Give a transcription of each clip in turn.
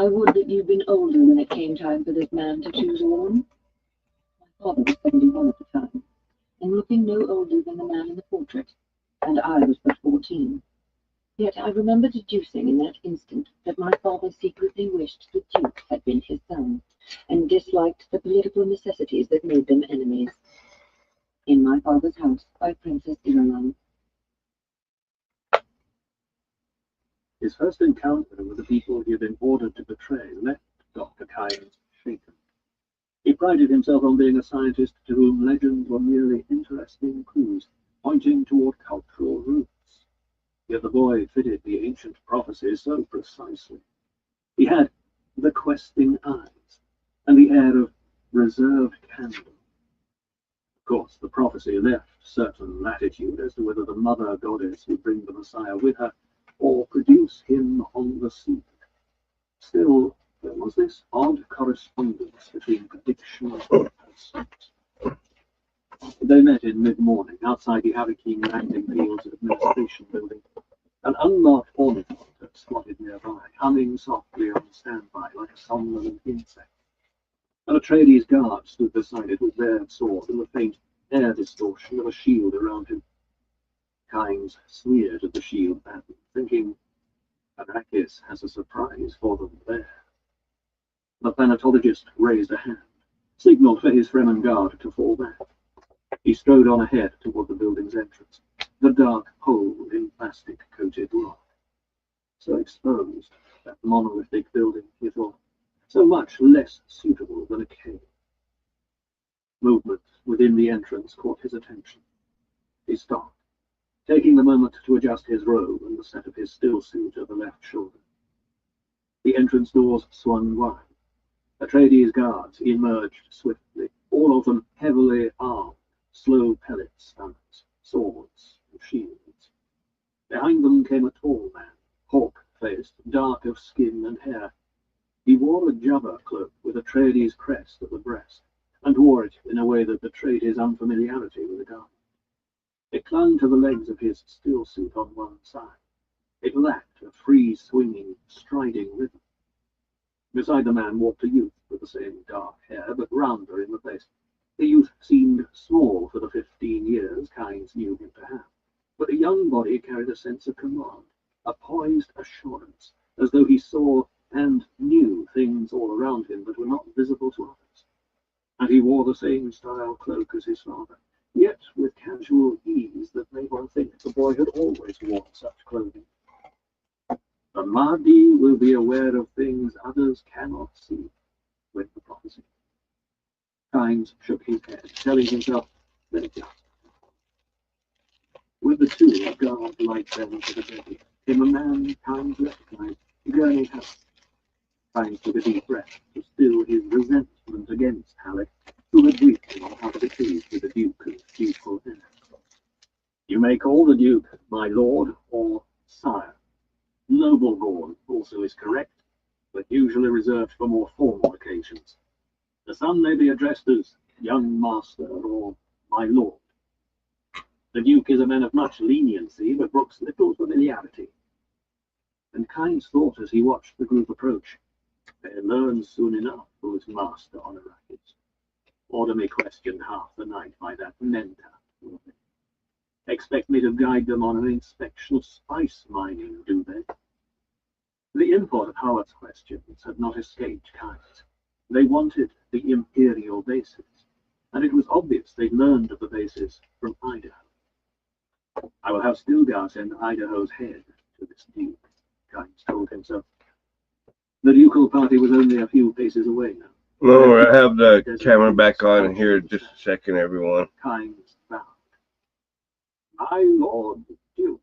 I would that you'd been older when it came time for this man to choose a woman. My father was 71 at the time, and looking no older than the man in the portrait, and I was but 14. Yet I remember deducing in that instant that my father secretly wished the Duke had been his son, and disliked the political necessities that made them enemies. In My Father's House by Princess Irulan. His first encounter with the people he had been ordered to betray left Dr. Kynes shaken. He prided himself on being a scientist to whom legends were merely interesting clues, pointing toward cultural roots. Yet the boy fitted the ancient prophecies so precisely. He had the questing eyes, and the air of reserved candor. Of course, the prophecy left certain latitude as to whether the mother goddess would bring the Messiah with her, or produce him on the scene. Still, there was this odd correspondence between prediction and pursuit. They met in mid-morning outside the Hurricane Landing Fields Administration Building. An unmarked ornithopter squatted nearby, humming softly on standby like a somnolent insect. An Atreides guard stood beside it with bared sword and the faint air distortion of a shield around him. Kynes sneered at the shield pattern, thinking, Arrakis has a surprise for them there. The planetologist raised a hand, signaled for his Fremen guard to fall back. He strode on ahead toward the building's entrance, the dark hole in plastic-coated rock. So exposed, that monolithic building, he thought, so much less suitable than a cave. Movement within the entrance caught his attention. He stopped, taking the moment to adjust his robe and the set of his stillsuit at the left shoulder. The entrance doors swung wide. Atreides guards emerged swiftly, all of them heavily armed, slow pellet stunners, swords, and shields. Behind them came a tall man, hawk-faced, dark of skin and hair. He wore a Jabba cloak with Atreides' crest at the breast, and wore it in a way that betrayed his unfamiliarity with the garment. It clung to the legs of his stillsuit on one side. It lacked a free-swinging, striding rhythm. Beside the man walked a youth with the same dark hair, but rounder in the face. The youth seemed small for the 15 years Kynes knew him to have, but the young body carried a sense of command, a poised assurance, as though he saw and knew things all around him that were not visible to others. And he wore the same style cloak as his father, yet with casual ease that made one think the boy had always worn such clothing. The Mahdi will be aware of things others cannot see, went the prophecy. Kynes shook his head, telling himself that it just. With the two guard light them to the bed, came a man Kynes recognized, Gurney Halleck. Kynes took a deep breath to still his resentment against Halleck, who had briefed him on how to be pleased with the Duke of ducal hair. You may call the Duke my lord or sire. Noble-born also is correct, but usually reserved for more formal occasions. The son may be addressed as young master or my lord. The Duke is a man of much leniency, but brooks little familiarity. And Kynes thought as he watched the group approach, they learn soon enough who is master on Arrakis. Order me questioned half the night by that mentor. Expect me to guide them on an inspection of spice mining, do they? The import of Howard's questions had not escaped Kynes. They wanted the Imperial bases, and it was obvious they'd learned of the bases from Idaho. I will have Stilgar send Idaho's head to this Duke, Kynes told himself. The ducal party was only a few paces away now. No, I have the camera back on here just a second, everyone. Kynes bowed. My Lord Duke.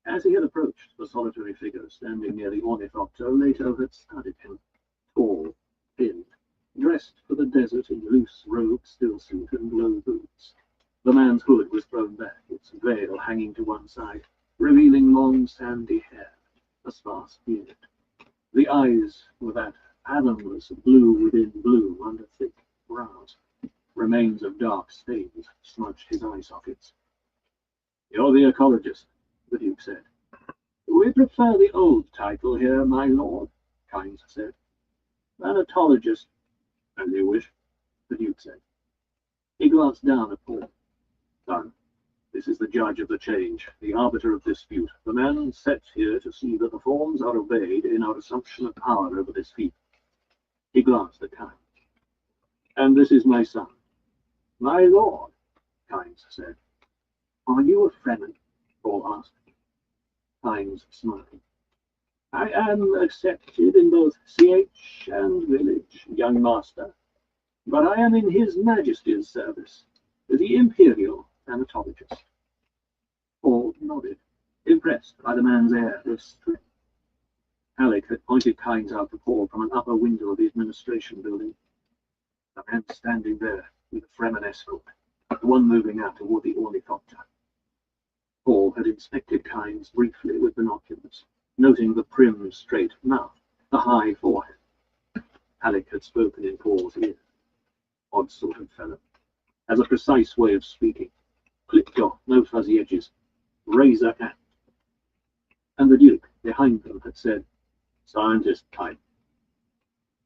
As he had approached, the solitary figure standing near the ornithopter later had studied him. Tall, thin, dressed for the desert in loose robe, stillsuit, and low boots. The man's hood was thrown back, its veil hanging to one side, revealing long sandy hair, a sparse beard. The eyes were that fathomless blue within blue under thick brows. Remains of dark stains smudged his eye sockets. You're the ecologist, the Duke said. We prefer the old title here, my lord. Kynes said. Thanatologist, as you wish, the Duke said. He glanced down at Paul. Son, this is the judge of the change, the arbiter of dispute, the man set here to see that the forms are obeyed in our assumption of power over this fief. He glanced at Kynes. And this is my son. My lord, Kynes said. Are you a Fremen? Paul asked. Kynes smiled. I am accepted in both CH and village, young master, but I am in his Majesty's service, the Imperial Thanatologist. Paul nodded, impressed by the man's air of strength. Halleck had pointed Kynes out to Paul from an upper window of the administration building. The man standing there with a Fremen escort, the one moving out toward the ornithopter. Paul had inspected Kynes briefly with binoculars, noting the prim, straight mouth, the high forehead. Halleck had spoken in Paul's ear. Odd sort of fellow. Has a precise way of speaking. Clipped off, no fuzzy edges. Razor apt. And the Duke, behind them, had said, scientist type.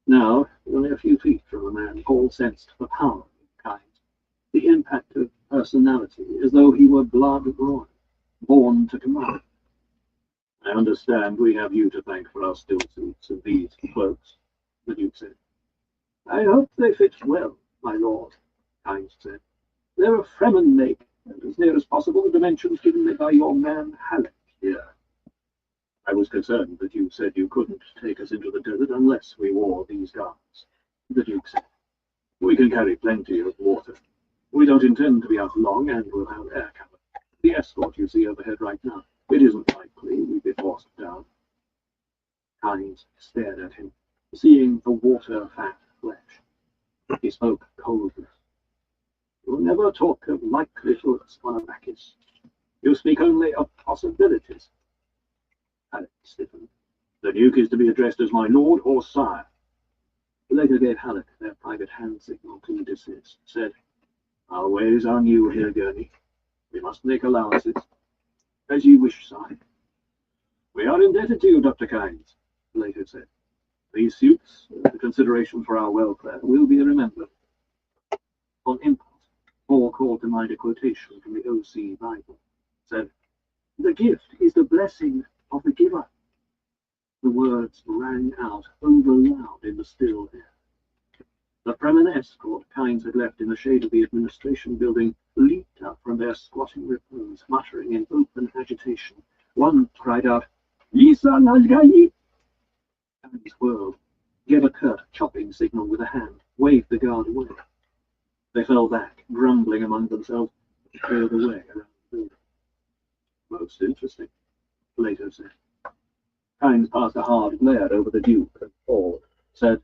Now, only a few feet from the man, Paul sensed the power of Kynes, the impact of personality, as though he were blood royal, born to command. I understand we have you to thank for our still suits and these cloaks, the Duke said. I hope they fit well, my lord, Kynes said. They're a Fremen make, and as near as possible the dimensions given me by your man Halleck here. I was concerned that you said you couldn't take us into the desert unless we wore these garments, the Duke said. We can carry plenty of water. We don't intend to be out long, and we'll have air cover. The escort you see overhead right now, it isn't likely we'd be forced down. Kynes stared at him, seeing the water-fat flesh. He spoke coldly. You never talk of likelihoods, Monarchis. You speak only of possibilities. Halleck stiffened. The Duke is to be addressed as my lord or sire. He later gave Halleck their private hand signal to desist, said, our ways are new here, Gurney. We must make allowances. As you wish, sire. We are indebted to you, Dr. Kynes, later said. These suits, the consideration for our welfare, will be remembered. On impulse, Paul called to mind a quotation from the OC Bible. Said, the gift is the blessing of the giver. The words rang out over loud in the still air. The Fremen escort Kynes had left in the shade of the administration building leaped up from their squatting repose, muttering in open agitation. One cried out, Lisa Nalgai! Kynes whirled, gave a curt chopping signal with a hand, waved the guard away. They fell back, grumbling among themselves, and trailed away around the building. Most interesting, Plato said. Kynes passed a hard glare over the Duke and Paul, said,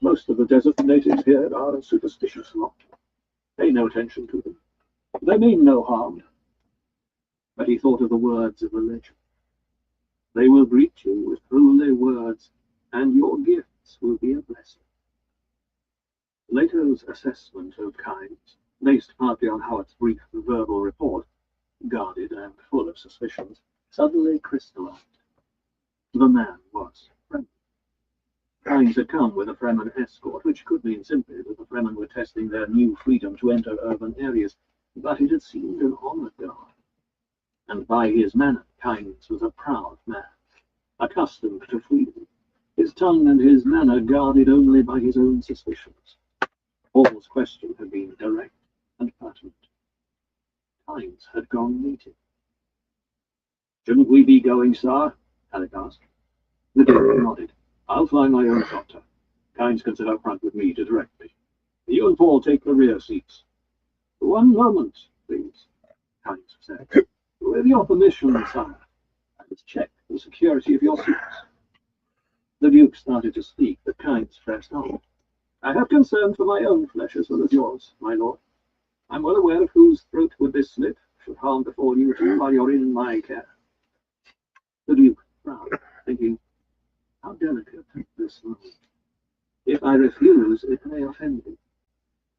most of the desert natives here are a superstitious lot. Pay no attention to them. They mean no harm. But he thought of the words of the legend. They will greet you with holy words, and your gifts will be a blessing. Plato's assessment of Kynes, based partly on Howard's brief verbal report, guarded and full of suspicions, suddenly crystallized. The man was Fremen. Kynes had come with a Fremen escort, which could mean simply that the Fremen were testing their new freedom to enter urban areas, but it had seemed an honored guard. And by his manner, Kynes was a proud man, accustomed to freedom, his tongue and his manner guarded only by his own suspicions. Paul's question had been direct and pertinent. Kynes had gone native. Shouldn't we be going, sir? Halleck asked. The Duke nodded. I'll fly my own chopper. Kynes can sit up front with me to direct me. You and Paul take the rear seats. One moment, please, Kynes said. With your permission, sire, I must check the security of your suits. The Duke started to speak, but Kynes pressed on. I have concern for my own flesh as well as yours, my lord. I'm well aware of whose throat would this slit should harm befall you two while you're in my care. The Duke frowned, thinking, how delicate this moment. If I refuse, it may offend him.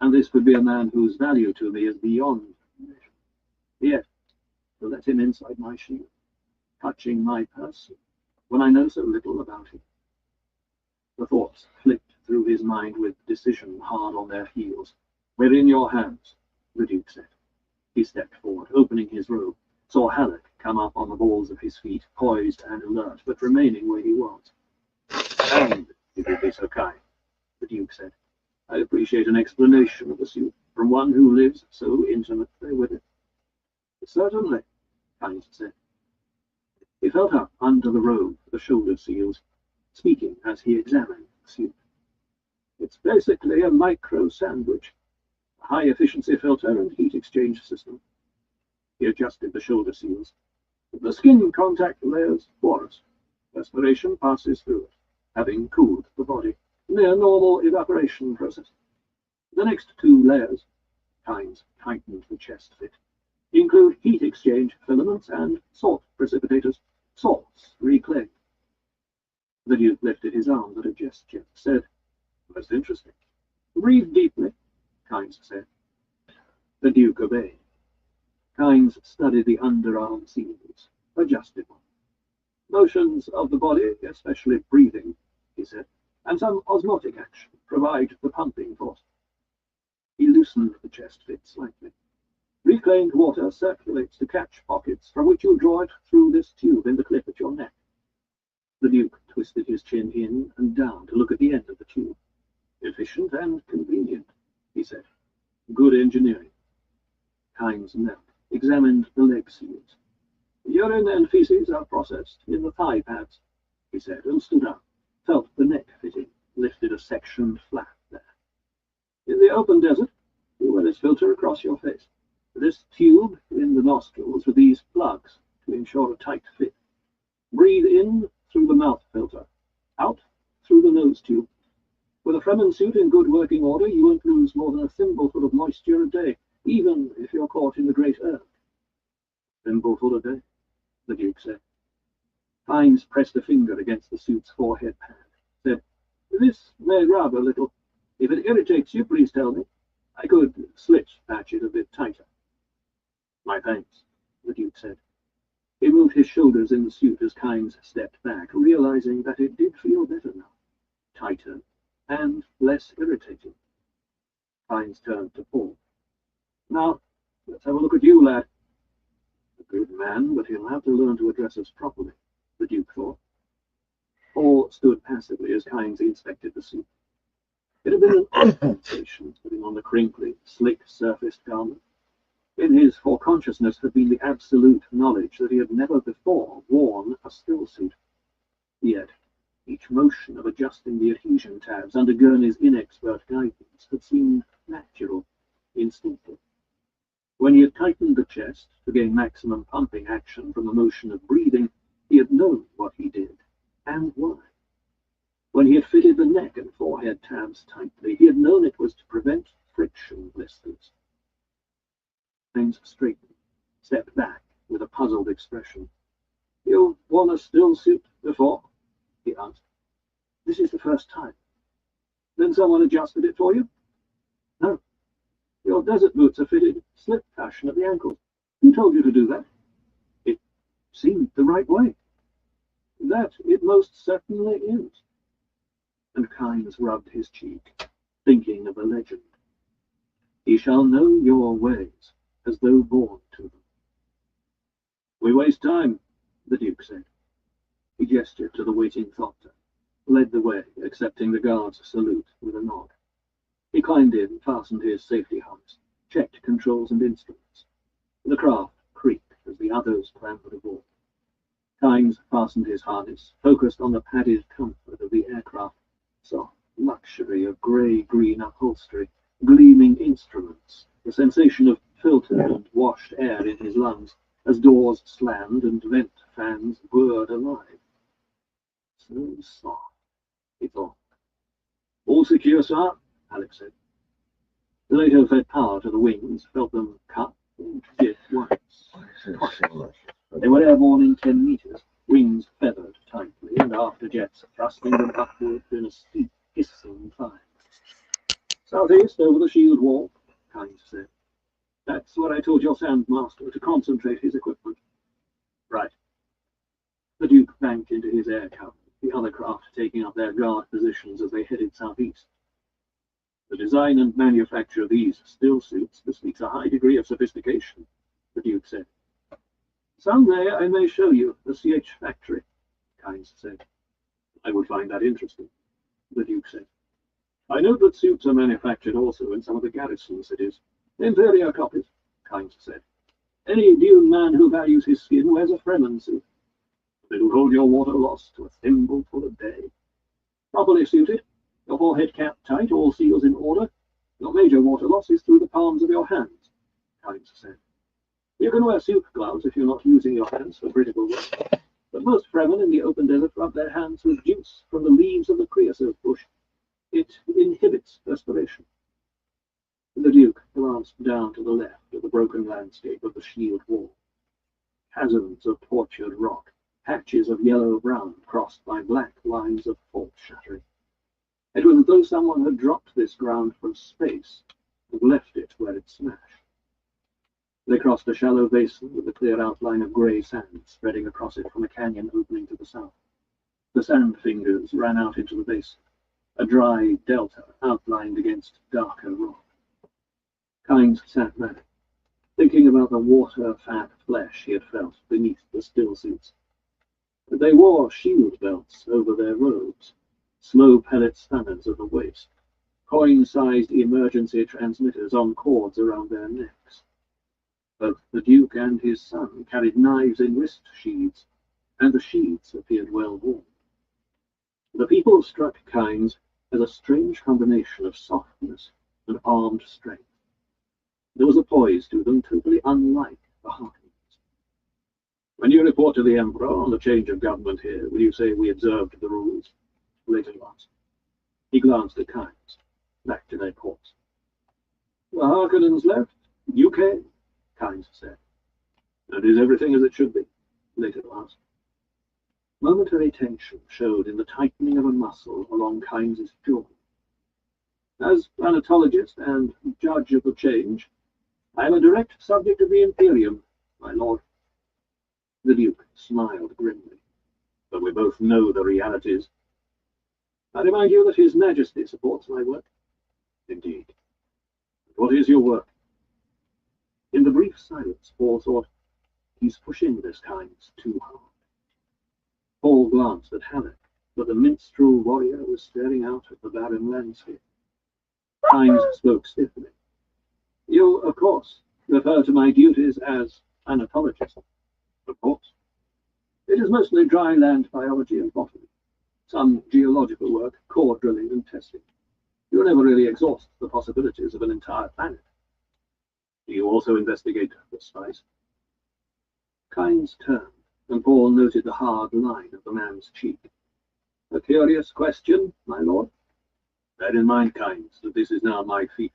And this would be a man whose value to me is beyond measure. Yet, to let him inside my shield, touching my person, when I know so little about him. The thoughts flicked through his mind with decision hard on their heels. "We're in your hands," the Duke said. He stepped forward, opening his robe, saw Halleck come up on the balls of his feet, poised and alert, but remaining where he was. "And if you'd be so kind," the Duke said. "I'd appreciate an explanation of the suit from one who lives so intimately with it." "Certainly," Kynes said. He felt up under the robe, the shoulder seals, speaking as he examined the suit. "It's basically a micro sandwich, a high-efficiency filter and heat exchange system." He adjusted the shoulder seals. "The skin contact layer's porous. Respiration passes through it, having cooled the body. Near normal evaporation process. The next two layers," Kynes tightened the chest fit, "include heat exchange filaments and salt precipitators. Salts reclaimed." The Duke lifted his arm at a gesture, said, "Most interesting." "Breathe deeply," Kynes said. The Duke obeyed. Kynes studied the underarm seals, adjusted one. "Motions of the body, especially breathing," he said, "and some osmotic action provide the pumping force." He loosened the chest fit slightly. "Reclaimed water circulates to catch pockets from which you draw it through this tube in the clip at your neck." The Duke twisted his chin in and down to look at the end of the tube. "Efficient and convenient," he said. "Good engineering." Kynes knelt, examined the leg seals. "Urine and feces are processed in the thigh pads," he said, and stood up, felt the neck fitting, lifted a sectioned flap there. "In the open desert, you wear this filter across your face. This tube in the nostrils with these plugs to ensure a tight fit. Breathe in through the mouth filter, out through the nose tube. With a Fremen suit in good working order, you won't lose more than a thimbleful of moisture a day, even if you're caught in the Great Earth." "Thimbleful a day," the Duke said. Kynes pressed a finger against the suit's forehead pad, said, "This may rub a little. If it irritates you, please tell me. I could slit patch it a bit tighter." "My thanks," the Duke said. He moved his shoulders in the suit as Kynes stepped back, realizing that it did feel better now, tighter and less irritating. Kynes turned to Paul. "Now, let's have a look at you, lad." "A good man, but he'll have to learn to address us properly," the Duke thought. Paul stood passively as Kynes inspected the suit. It had been an odd sensation putting on the crinkly, slick-surfaced garment. In his foreconsciousness had been the absolute knowledge that he had never before worn a still suit. Yet, each motion of adjusting the adhesion tabs under Gurney's inexpert guidance had seemed natural, instinctive. When he had tightened the chest to gain maximum pumping action from the motion of breathing, he had known what he did, and why. When he had fitted the neck and forehead tabs tightly, he had known it was to prevent friction blisters. Kynes straightened, stepped back with a puzzled expression. "You've worn a still suit before?" he asked. "This is the first time." "Then someone adjusted it for you?" "No. Your desert boots are fitted slip fashion at the ankles. Who told you to do that?" "It seemed the right way." "That it most certainly is." And Kynes rubbed his cheek, thinking of a legend. "He shall know your ways, as though born to them." "We waste time," the Duke said. He gestured to the waiting Thopter, led the way, accepting the guard's salute with a nod. He climbed in, fastened his safety harness, checked controls and instruments. The craft creaked as the others clambered aboard. Kynes fastened his harness, focused on the padded comfort of the aircraft, soft luxury of grey-green upholstery, gleaming instruments, the sensation of filtered and washed air in his lungs as doors slammed and vent fans whirred alive. So soft, he thought. "All secure, sir," Alex said. The later fed power to the wings, felt them cut and dip once. They were airborne in 10 meters, wings feathered tightly, and afterjets thrusting them upward in a steep, hissing climb. "Southeast over the shield wall," Kynes said. "That's what I told your Sandmaster to concentrate his equipment." "Right." The Duke banked into his air cover, the the other craft taking up their guard positions as they headed southeast. The design and manufacture of these still suits bespeaks a high degree of sophistication, the Duke said. Someday I may show you the CH factory, Kynes said. I would find that interesting, the Duke said. I note that suits are manufactured also in some of the garrison cities. Inferior copies, Kynes said. Any Dune man who values his skin wears a Fremen suit. It'll hold your water loss to a thimbleful a day. Properly suited, your forehead cap tight, all seals in order. Your major water loss is through the palms of your hands, Kynes said. You can wear suit gloves if you're not using your hands for critical work, but most Fremen in the open desert rub their hands with juice from the leaves of the creosote bush. It inhibits perspiration. The Duke glanced down to the left at the broken landscape of the shield wall. Chasms of tortured rock, patches of yellow-brown crossed by black lines of fault shattering. It was as though someone had dropped this ground from space and left it where it smashed. They crossed a shallow basin with a clear outline of grey sand spreading across it from a canyon opening to the south. The sand fingers ran out into the basin, a dry delta outlined against darker rock. Kynes sat back, thinking about the water-fat flesh he had felt beneath the still suits. They wore shield belts over their robes, slow pellet stunners at the waist, coin-sized emergency transmitters on cords around their necks. Both the Duke and his son carried knives in wrist sheaths, and the sheaths appeared well worn. The people struck Kynes as a strange combination of softness and armed strength. There was a poise to them totally unlike the Harkonnens. When you report to the Emperor on the change of government here, will you say we observed the rules? Later asked. He glanced at Kynes, back to their course. The Harkonnens left, you came, Kynes said. And is everything as it should be? Later asked. Momentary tension showed in the tightening of a muscle along Kynes' jaw. As planetologist and judge of the change, I am a direct subject of the Imperium, my lord. The Duke smiled grimly, but we both know the realities. I remind you that His Majesty supports my work. Indeed. What is your work? In the brief silence, Paul thought, he's pushing this Kynes too hard. Paul glanced at Halleck, but the minstrel warrior was staring out at the barren landscape. Kynes spoke stiffly. You, of course, refer to my duties as an apologist. Of course. It is mostly dry land biology and botany, some geological work, core drilling and testing. You never really exhaust the possibilities of an entire planet. Do you also investigate the spice? Kynes turned, and Paul noted the hard line of the man's cheek. A curious question, my lord. Bear in mind, Kynes, that this is now my field.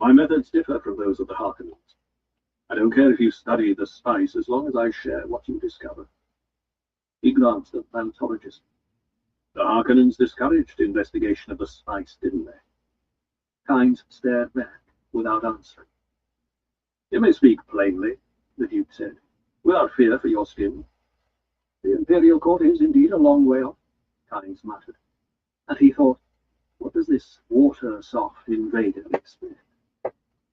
My methods differ from those of the Harkonnens. I don't care if you study the spice as long as I share what you discover. He glanced at the planetologist. The Harkonnens discouraged investigation of the spice, didn't they? Kynes stared back without answering. You may speak plainly, the Duke said, without fear for your skin. The Imperial Court is indeed a long way off, Kynes muttered. And he thought, what does this water-soft invader expect?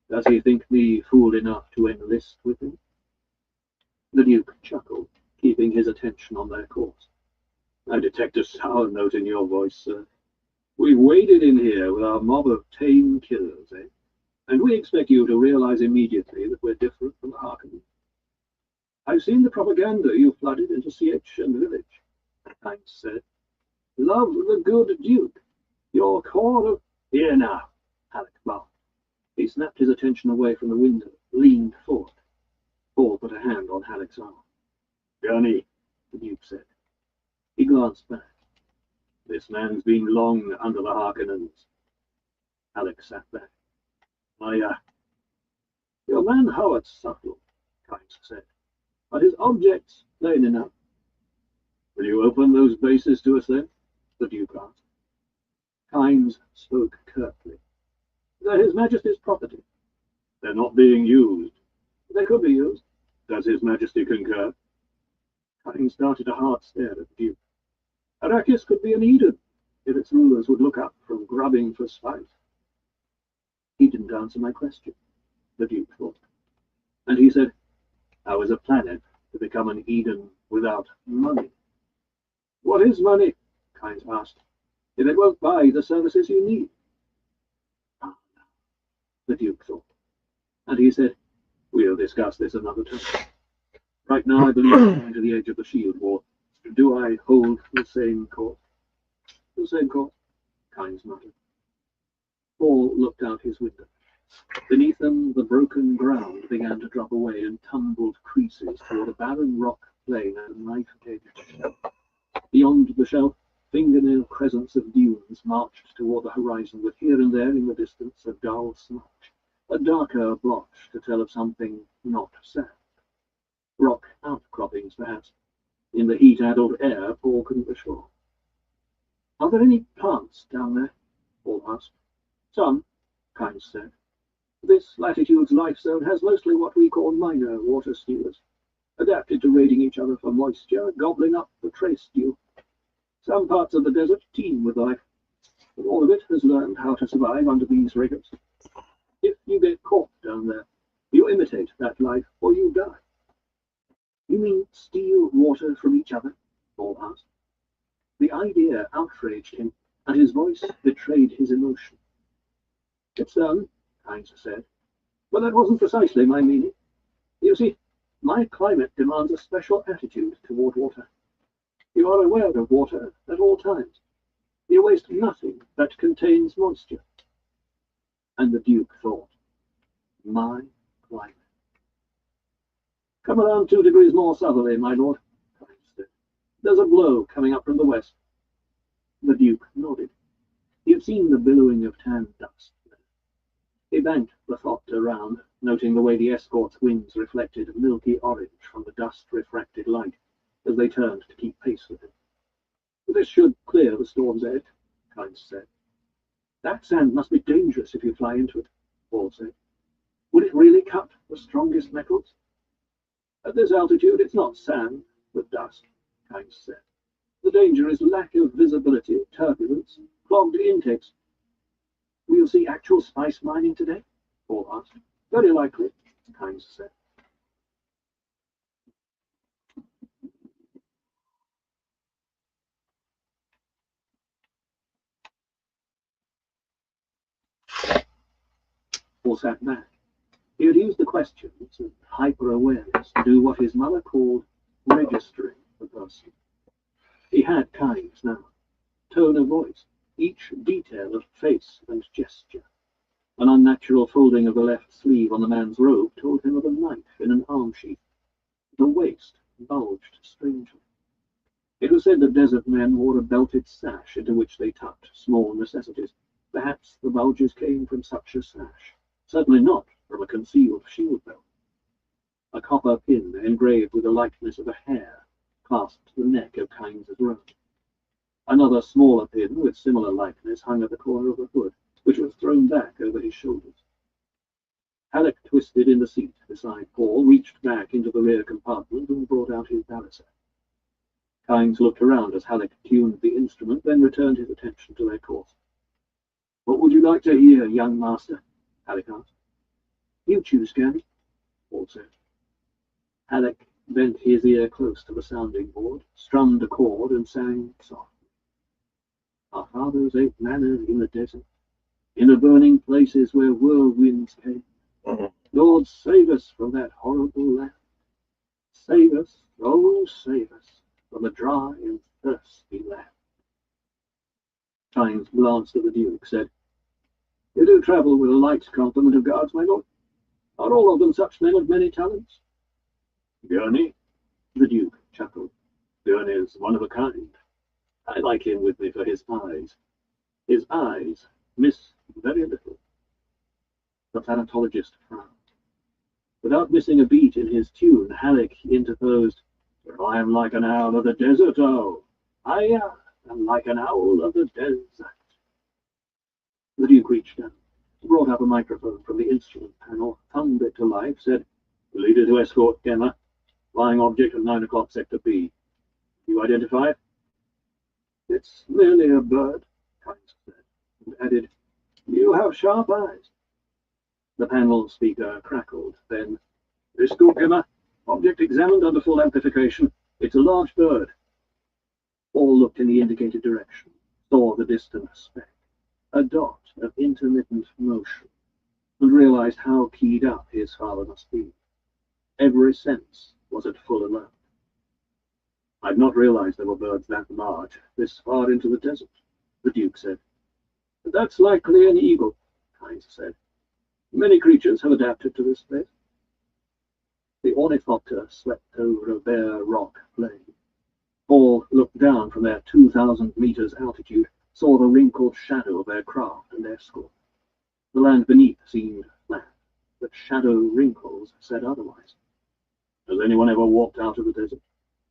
Does he think me fool enough to enlist with him? The Duke chuckled, keeping his attention on their course. I detect a sour note in your voice, sir. We've waded in here with our mob of tame killers, eh? And we expect you to realize immediately that we're different from the Harkonnens. I've seen the propaganda you flooded into CH and village, Kynes said. Love the good Duke. Your core of... Here now, Halleck barked. He snapped his attention away from the window, leaned forward. Paul put a hand on Halleck's arm. Johnny, the Duke said. He glanced back. This man's been long under the Harkonnens. Halleck sat back. Your man Howard's subtle, Kynes said, but his object's plain enough. Will you open those bases to us then? The Duke asked. Kynes spoke curtly. They're His Majesty's property. They're not being used. They could be used. Does His Majesty concur? Kynes darted a hard stare at the Duke. Arrakis could be an Eden, if its rulers would look up from grubbing for spice. He didn't answer my question, the Duke thought. And he said, how is a planet to become an Eden without money? What is money? Kynes asked, if it won't buy the services you need? Ah, the Duke thought. And he said, we'll discuss this another time. Right now I believe I'm going to the edge of the shield wall. Do I hold the same course? The same course, Kynes muttered. Paul looked out his window. Beneath them, the broken ground began to drop away in tumbled creases toward a barren rock plain at a knife edge. Beyond the shelf, fingernail crescents of dunes marched toward the horizon, with here and there in the distance a dull smudge, a darker blotch to tell of something not sand. Rock outcroppings, perhaps. In the heat-addled air, Paul couldn't be sure. Are there any plants down there? Paul asked. Some, Kynes said. This latitude's life zone has mostly what we call minor water stealers, adapted to raiding each other for moisture, gobbling up the trace dew. Some parts of the desert teem with life, but all of it has learned how to survive under these rigors. If you get caught down there, you imitate that life or you die. You mean steal water from each other? Paul asked. The idea outraged him, and his voice betrayed his emotion. It's done, Kynes said, but that wasn't precisely my meaning. You see, my climate demands a special attitude toward water. You are aware of water at all times. You waste nothing that contains moisture. And the Duke thought, my climate. Come around 2 degrees more southerly, my lord, Kynes said. There's a blow coming up from the west. The Duke nodded. He had seen the billowing of tan dust. He banked the thought around, noting the way the escort's wings reflected milky orange from the dust-refracted light as they turned to keep pace with him. This should clear the storm's edge, Kynes said. That sand must be dangerous if you fly into it, Paul said. Would it really cut the strongest metals? At this altitude, it's not sand, but dust, Kynes said. The danger is lack of visibility, turbulence, clogged intakes. Will you see actual spice mining today? Paul asked. Very likely, Kynes said. Paul sat back. He had used the questions and hyper-awareness to do what his mother called registering the person. He had Kynes now. Tone of voice, each detail of face and gesture. An unnatural folding of the left sleeve on the man's robe told him of a knife in an arm sheath. The waist bulged strangely. It was said that desert men wore a belted sash into which they tucked small necessities. Perhaps the bulges came from such a sash. Certainly not from a concealed shield belt. A copper pin engraved with the likeness of a hare clasped the neck of Kynes' robe. Another smaller pin with similar likeness hung at the corner of the hood, which was thrown back over his shoulders. Halleck twisted in the seat beside Paul, reached back into the rear compartment and brought out his balisac. Kynes looked around as Halleck tuned the instrument, then returned his attention to their course. What would you like to hear, young master? Halleck asked. You choose, Gurney, Paul said. Halleck bent his ear close to the sounding board, strummed a chord, and sang softly. Our fathers ate manna in the desert, in the burning places where whirlwinds came. Lord, save us from that horrible land. Save us, oh, save us from the dry and thirsty land. Kynes glanced at the Duke, said, You do travel with a light complement of guards, my lord. Are all of them such men of many talents? Gurney, the Duke chuckled. Gurney's one of a kind. I like him with me for his eyes. His eyes miss very little. The planetologist frowned. Without missing a beat in his tune, Halleck interposed, I am like an owl of the desert, oh. I am like an owl of the desert. The Duke reached down, brought up a microphone from the instrument panel, thumbed it to life, said, Leader to escort Gemma. Flying object at 9 o'clock, Sector B. You identify it? It's merely a bird, Kynes said, and added, You have sharp eyes. The panel speaker crackled. Then, This Skimmer, object examined under full amplification. It's a large bird. All looked in the indicated direction, saw the distant speck, a dot of intermittent motion, and realized how keyed up his father must be. Every sense was at full alert. I'd not realized there were birds that large, this far into the desert, the Duke said. But that's likely an eagle, Kynes said. Many creatures have adapted to this place. The ornithopter swept over a bare rock plain. Paul looked down from their 2,000 meters altitude, saw the wrinkled shadow of their craft and escort. The land beneath seemed flat, but shadow wrinkles said otherwise. Has anyone ever walked out of the desert?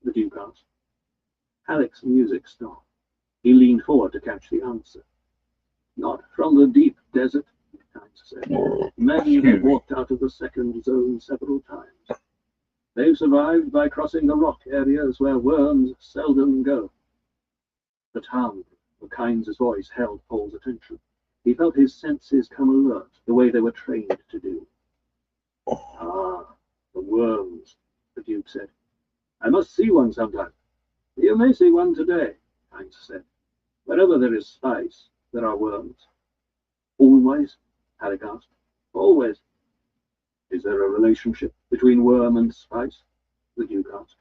The Duke asked. Halleck's music stopped. He leaned forward to catch the answer. Not from the deep desert, Kynes said. Many have walked out of the second zone several times. They've survived by crossing the rock areas where worms seldom go. The timbre of Kynes' voice held Paul's attention. He felt his senses come alert, the way they were trained to do. Ah, the worms, the Duke said. I must see one sometime. You may see one today, Kynes said. Wherever there is spice, there are worms. Always? Halleck asked. Always. Is there a relationship between worm and spice? The Duke asked.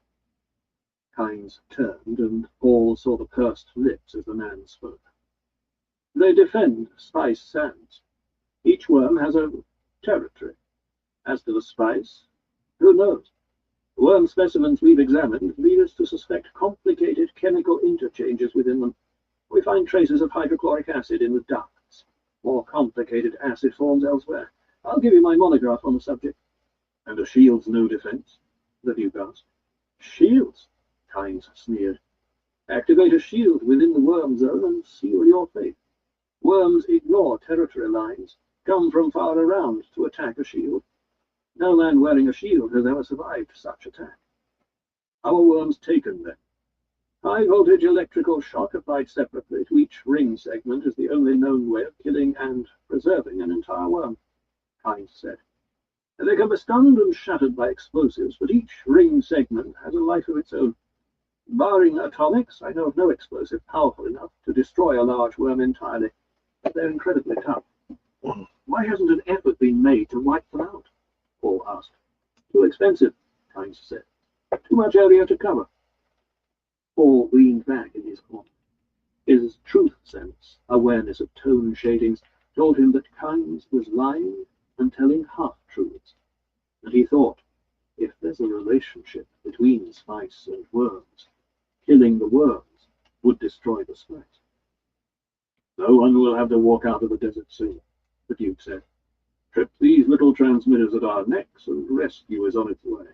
Kynes turned, and Paul saw the pursed lips as the man spoke. They defend spice sands. Each worm has a territory. As to the spice, who knows? The worm specimens we've examined lead us to suspect complicated chemical interchanges within them. We find traces of hydrochloric acid in the ducts, more complicated acid forms elsewhere. I'll give you my monograph on the subject. And a shield's no defense? The Duke asked. Shields? Kynes sneered. Activate a shield within the worm zone and seal your fate. Worms ignore territory lines, come from far around to attack a shield. No man wearing a shield has ever survived such attack. How are worms taken, then? High-voltage electrical shock applied separately to each ring segment is the only known way of killing and preserving an entire worm, Kynes said. They can be stunned and shattered by explosives, but each ring segment has a life of its own. Barring atomics, I know of no explosive powerful enough to destroy a large worm entirely, but they're incredibly tough. Why hasn't an effort been made to wipe them out? Paul asked. Too expensive, Kynes said. Too much area to cover. Paul leaned back in his corner. His truth sense, awareness of tone shadings, told him that Kynes was lying and telling half-truths. And he thought, if there's a relationship between spice and worms, killing the worms would destroy the spice. No one will have to walk out of the desert soon, the Duke said. Trip these little transmitters at our necks and rescue is on its way.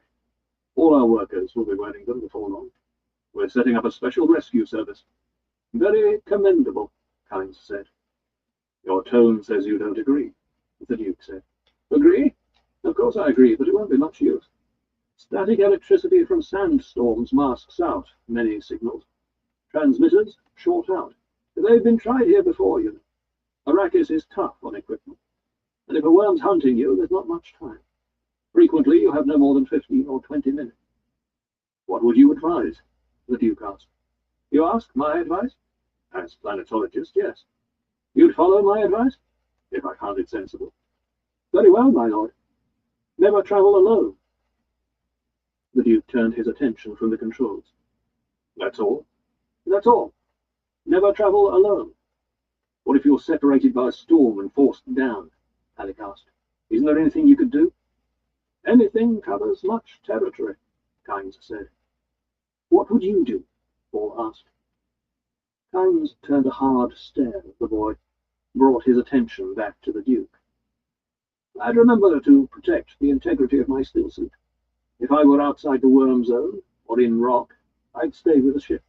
All our workers will be wearing them before long. We're setting up a special rescue service. Very commendable, Kynes said. Your tone says you don't agree, the Duke said. Agree? Of course I agree, but it won't be much use. Static electricity from sandstorms masks out many signals. Transmitters short out. They've been tried here before, you know. Arrakis is tough on equipment. And if a worm's hunting you, there's not much time. Frequently, you have no more than 15 or 20 minutes. What would you advise? The Duke asked. You ask my advice? As planetologist, yes. You'd follow my advice? If I found it sensible. Very well, my lord. Never travel alone. The Duke turned his attention from the controls. That's all? That's all. Never travel alone. What if you're separated by a storm and forced down? Halleck asked. Isn't there anything you could do? Anything covers much territory, Kynes said. What would you do? Paul asked. Kynes turned a hard stare at the boy, brought his attention back to the Duke. I'd remember to protect the integrity of my stillsuit. If I were outside the worm zone, or in rock, I'd stay with the ship.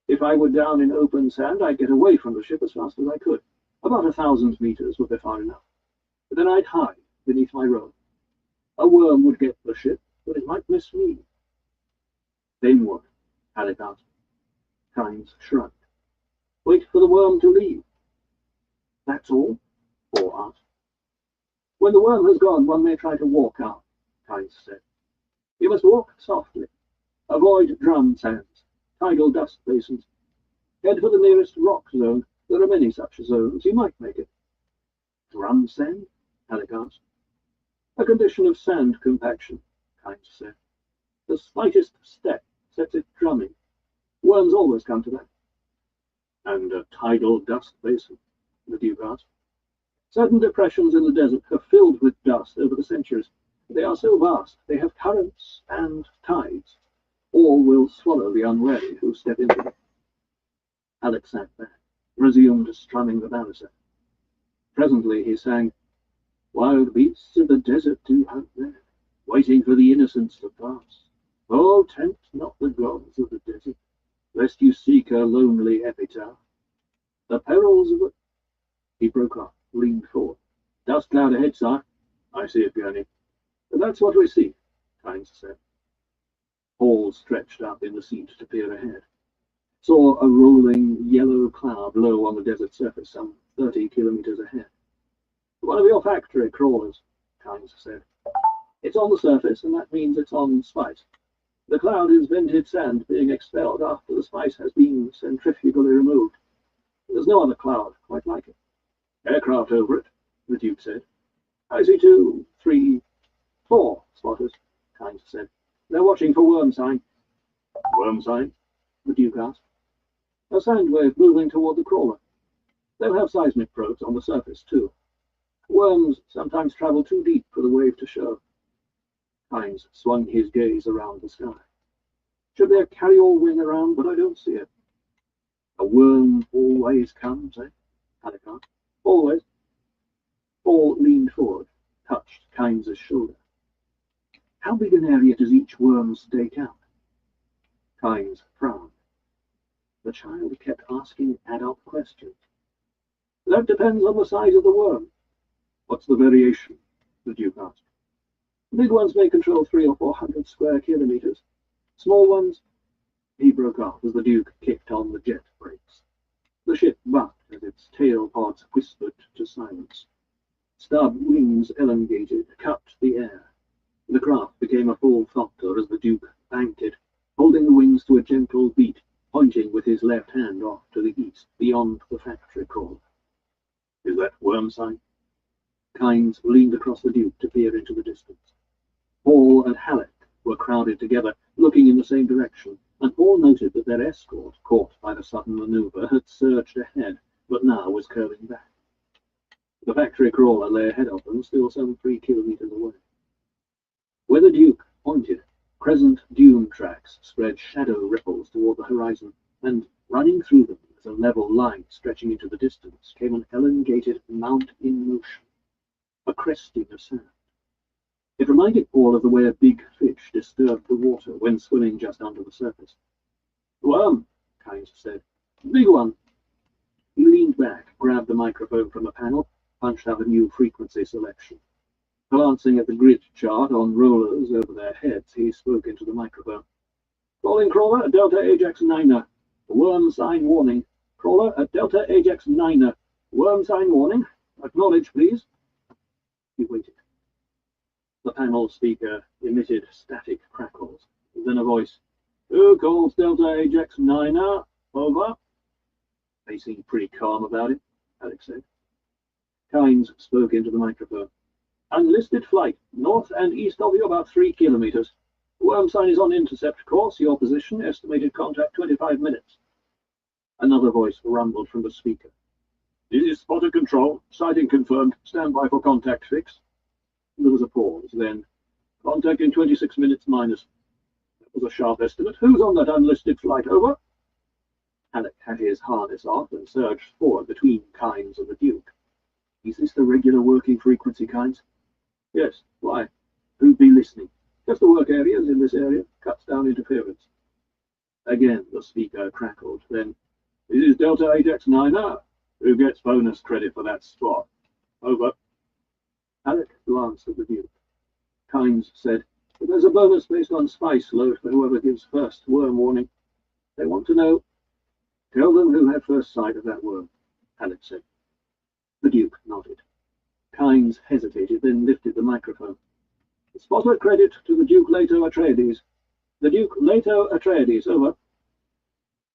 If I were down in open sand, I'd get away from the ship as fast as I could. About 1,000 meters would be far enough. But then I'd hide beneath my robe. A worm would get the ship, but it might miss me. Then what? Halleck asked. Kynes shrugged. Wait for the worm to leave. That's all? Paul asked. When the worm has gone, one may try to walk out, Kynes said. You must walk softly. Avoid drum sands, tidal dust basins. Head for the nearest rock zone. There are many such zones. You might make it. Drum sand? Alec asked. A condition of sand compaction, Kynes said. The slightest step sets it drumming. Worms always come to that. And a tidal dust basin, the Duke asked. Certain depressions in the desert have filled with dust over the centuries. They are so vast, they have currents and tides. All will swallow the unwary who step into them. Alec sat back, resumed strumming the balister. Presently he sang, Wild beasts of the desert do hunt there, waiting for the innocents to pass. Oh, tempt not the gods of the desert, lest you seek a lonely epitaph. The perils of the... He broke off, leaned forward. Dust cloud ahead, sir. I see it, Gurney. But that's what we see, Kynes said. Paul stretched up in the seat to peer ahead. Saw a rolling yellow cloud low on the desert surface, some 30 kilometers ahead. One of your factory crawlers, Kynes said. It's on the surface, and that means it's on spice. The cloud is vented sand being expelled after the spice has been centrifugally removed. There's no other cloud quite like it. Aircraft over it, the Duke said. I see 2, 3, 4 spotters, Kynes said. They're watching for worm sign. Worm sign? The Duke asked. A sand wave moving toward the crawler. They'll have seismic probes on the surface, too. Worms sometimes travel too deep for the wave to show. Kynes swung his gaze around the sky. Should there carry-all wing around, but I don't see it. A worm always comes, eh? Alec asked. Always. Paul leaned forward, touched Kynes' shoulder. How big an area does each worm stake out? Kynes frowned. The child kept asking adult questions. That depends on the size of the worm. What's the variation? The Duke asked. Big ones may control 300 or 400 square kilometers. Small ones... He broke off as the Duke kicked on the jet brakes. The ship bucked as its tail pods whispered to silence. Stub wings elongated, cut the air. The craft became a full thopter as the Duke banked it, holding the wings to a gentle beat, pointing with his left hand off to the east, beyond the factory crawler. Is that worm sign? Kynes leaned across the Duke to peer into the distance. Paul and Halleck were crowded together, looking in the same direction, and Paul noted that their escort, caught by the sudden maneuver, had surged ahead, but now was curving back. The factory crawler lay ahead of them, still some 3 kilometers away. Where the Duke pointed, crescent dune tracks spread shadow ripples toward the horizon, and running through them as a level line stretching into the distance came an elongated mount in motion, a cresting of sand. It reminded Paul of the way a big fish disturbed the water when swimming just under the surface. Worm, Kynes said. Big one. He leaned back, grabbed the microphone from a panel, punched out a new frequency selection. Glancing at the grid chart on rollers over their heads, he spoke into the microphone. Calling crawler at Delta Ajax 9er. Worm sign warning. Crawler at Delta Ajax 9er. Worm sign warning. Acknowledge, please. He waited. The panel speaker emitted static crackles. Then a voice. Who calls Delta Ajax 9er? Over. They seemed pretty calm about it, Alex said. Kynes spoke into the microphone. Unlisted flight, north and east of you about 3 kilometers. Worm sign is on intercept course. Your position, estimated contact 25 minutes. Another voice rumbled from the speaker. This is spotter control. Sighting confirmed. Stand by for contact fix. There was a pause, then, contact in 26 minutes minus. That was a sharp estimate. Who's on that unlisted flight? Over. Halleck had his harness off and surged forward between Kynes and the Duke. Is this the regular working frequency, Kynes? Yes. Why? Who'd be listening? Just the work areas in this area. Cuts down interference. Again, the speaker crackled. Then, this is Delta Ajax 9er. Who gets bonus credit for that spot? Over. Halleck glanced at the Duke. Kynes said, there's a bonus based on spice load for whoever gives first worm warning. They want to know. Tell them who had first sight of that worm, Halleck said. The Duke nodded. Kynes hesitated, then lifted the microphone. Spotter credit to the Duke Leto Atreides. The Duke Leto Atreides, over.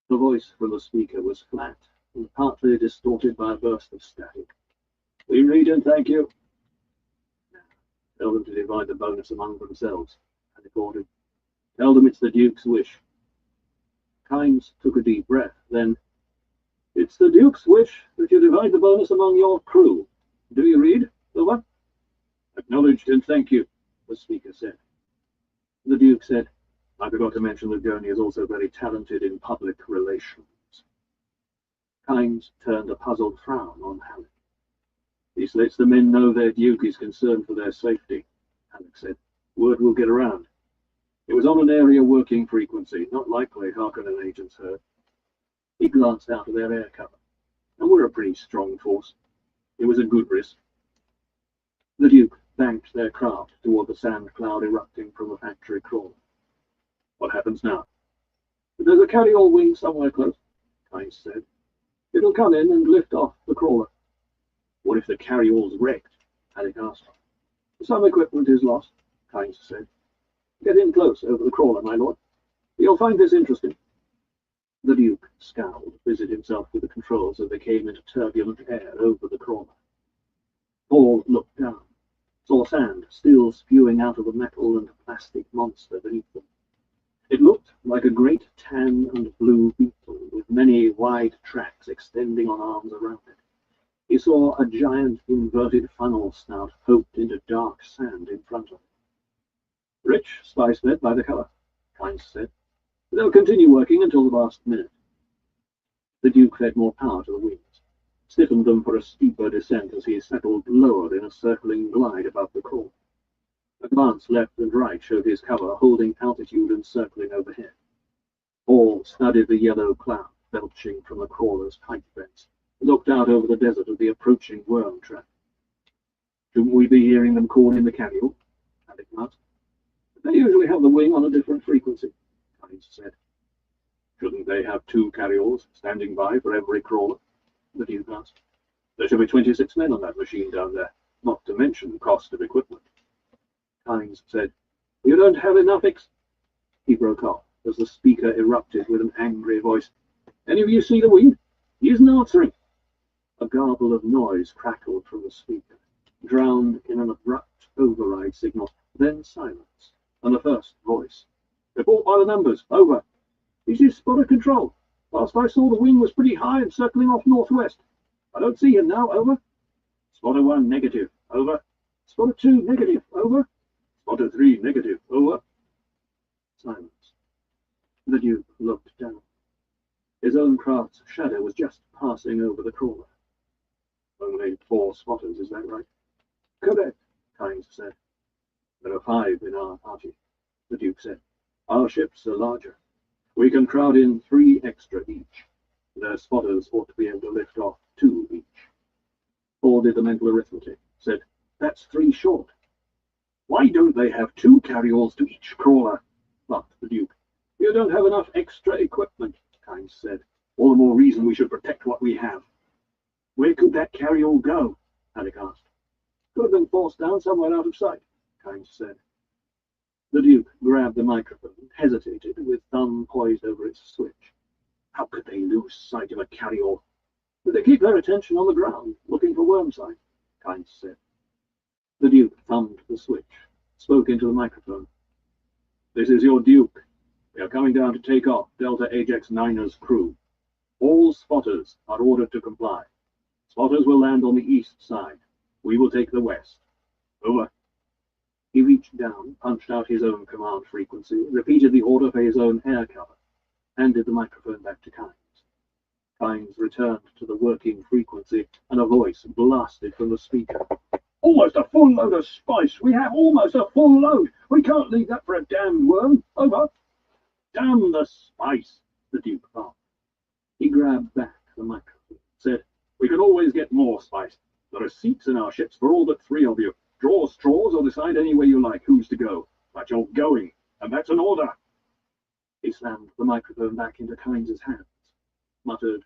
The voice from the speaker was flat and partly distorted by a burst of static. We read and thank you. Now, tell them to divide the bonus among themselves, Halleck ordered. Tell them it's the Duke's wish. Kynes took a deep breath, then, it's the Duke's wish that you divide the bonus among your crew. Do you read? Over. Acknowledged and thank you, the speaker said. The Duke said, I forgot to mention that Gurney is also very talented in public relations. Kynes turned a puzzled frown on Halleck. This lets the men know their Duke is concerned for their safety, Halleck said. Word will get around. It was on an area working frequency, not likely Harkonnen agents heard. He glanced out of their air cover, and we're a pretty strong force. It was a good risk. The Duke banked their craft toward the sand cloud erupting from a factory crawler. What happens now? There's a carry-all wing somewhere close, Kynes said. It'll come in and lift off the crawler. What if the carry-all's wrecked? Halleck asked. Some equipment is lost, Kynes said. Get in close over the crawler, my lord. You'll find this interesting. The Duke scowled, busied himself with the controls as they came into turbulent air over the crawler. Paul looked down, saw sand still spewing out of the metal and plastic monster beneath them. It looked like a great tan and blue beetle with many wide tracks extending on arms around it. He saw a giant inverted funnel snout poked into dark sand in front of it. Rich spice bed by the colour, Kynes said. They'll continue working until the last minute. The Duke fed more power to the wings, stiffened them for a steeper descent as he settled lower in a circling glide above the crawl. A glance left and right showed his cover holding altitude and circling overhead. Paul studied the yellow cloud belching from the crawler's pipe vents, and looked out over the desert of the approaching worm trap. Shouldn't we be hearing them call in the carry-all? Halleck asked. They usually have the wing on a different frequency, Kynes said. Shouldn't they have 2 carry-alls standing by for every crawler? The Duke asked. There should be 26 men on that machine down there, not to mention the cost of equipment. Kynes said, You don't have enough He broke off as the speaker erupted with an angry voice. Any of you see the wing? He isn't answering. A garble of noise crackled from the speaker, drowned in an abrupt override signal, then silence, and the first voice. Report by the numbers, over. This is spotter control. Last I saw the wing was pretty high and circling off northwest. I don't see him now, over. Spotter 1, negative, over. Spotter 2, negative, over. Spotter 3, negative, over. Silence. The Duke looked down. His own craft's shadow was just passing over the crawler. Only 4 spotters, is that right? Correct, Kynes said. There are 5 in our party, the Duke said. Our ships are larger. We can crowd in 3 extra each. Their spotters ought to be able to lift off 2 each. Paul did the mental arithmetic, said, That's 3 short. Why don't they have 2 carry-alls to each crawler? Laughed the Duke. You don't have enough extra equipment, Kynes said. All the more reason we should protect what we have. Where could that carry-all go? Halleck asked. Could have been forced down somewhere out of sight, Kynes said. The Duke grabbed the microphone and hesitated, with thumb poised over its switch. How could they lose sight of a carry-all? But they keep their attention on the ground, looking for worm sign, Kynes said. The Duke thumbed the switch, spoke into the microphone. This is your Duke. We are coming down to take off Delta Ajax 9er's crew. All spotters are ordered to comply. Spotters will land on the east side. We will take the west. Over. He reached down, punched out his own command frequency, repeated the order for his own air cover, handed the microphone back to Kynes. Kynes returned to the working frequency, and a voice blasted from the speaker. Almost a full load of spice. We have almost a full load. We can't leave that for a damned worm. Over. Damn the spice, the Duke laughed. He grabbed back the microphone, said, We can always get more spice. There are seats in our ships for all but 3 of you. Draw straws or decide any way you like who's to go. But you're going, and that's an order. He slammed the microphone back into Kynes' hands. muttered,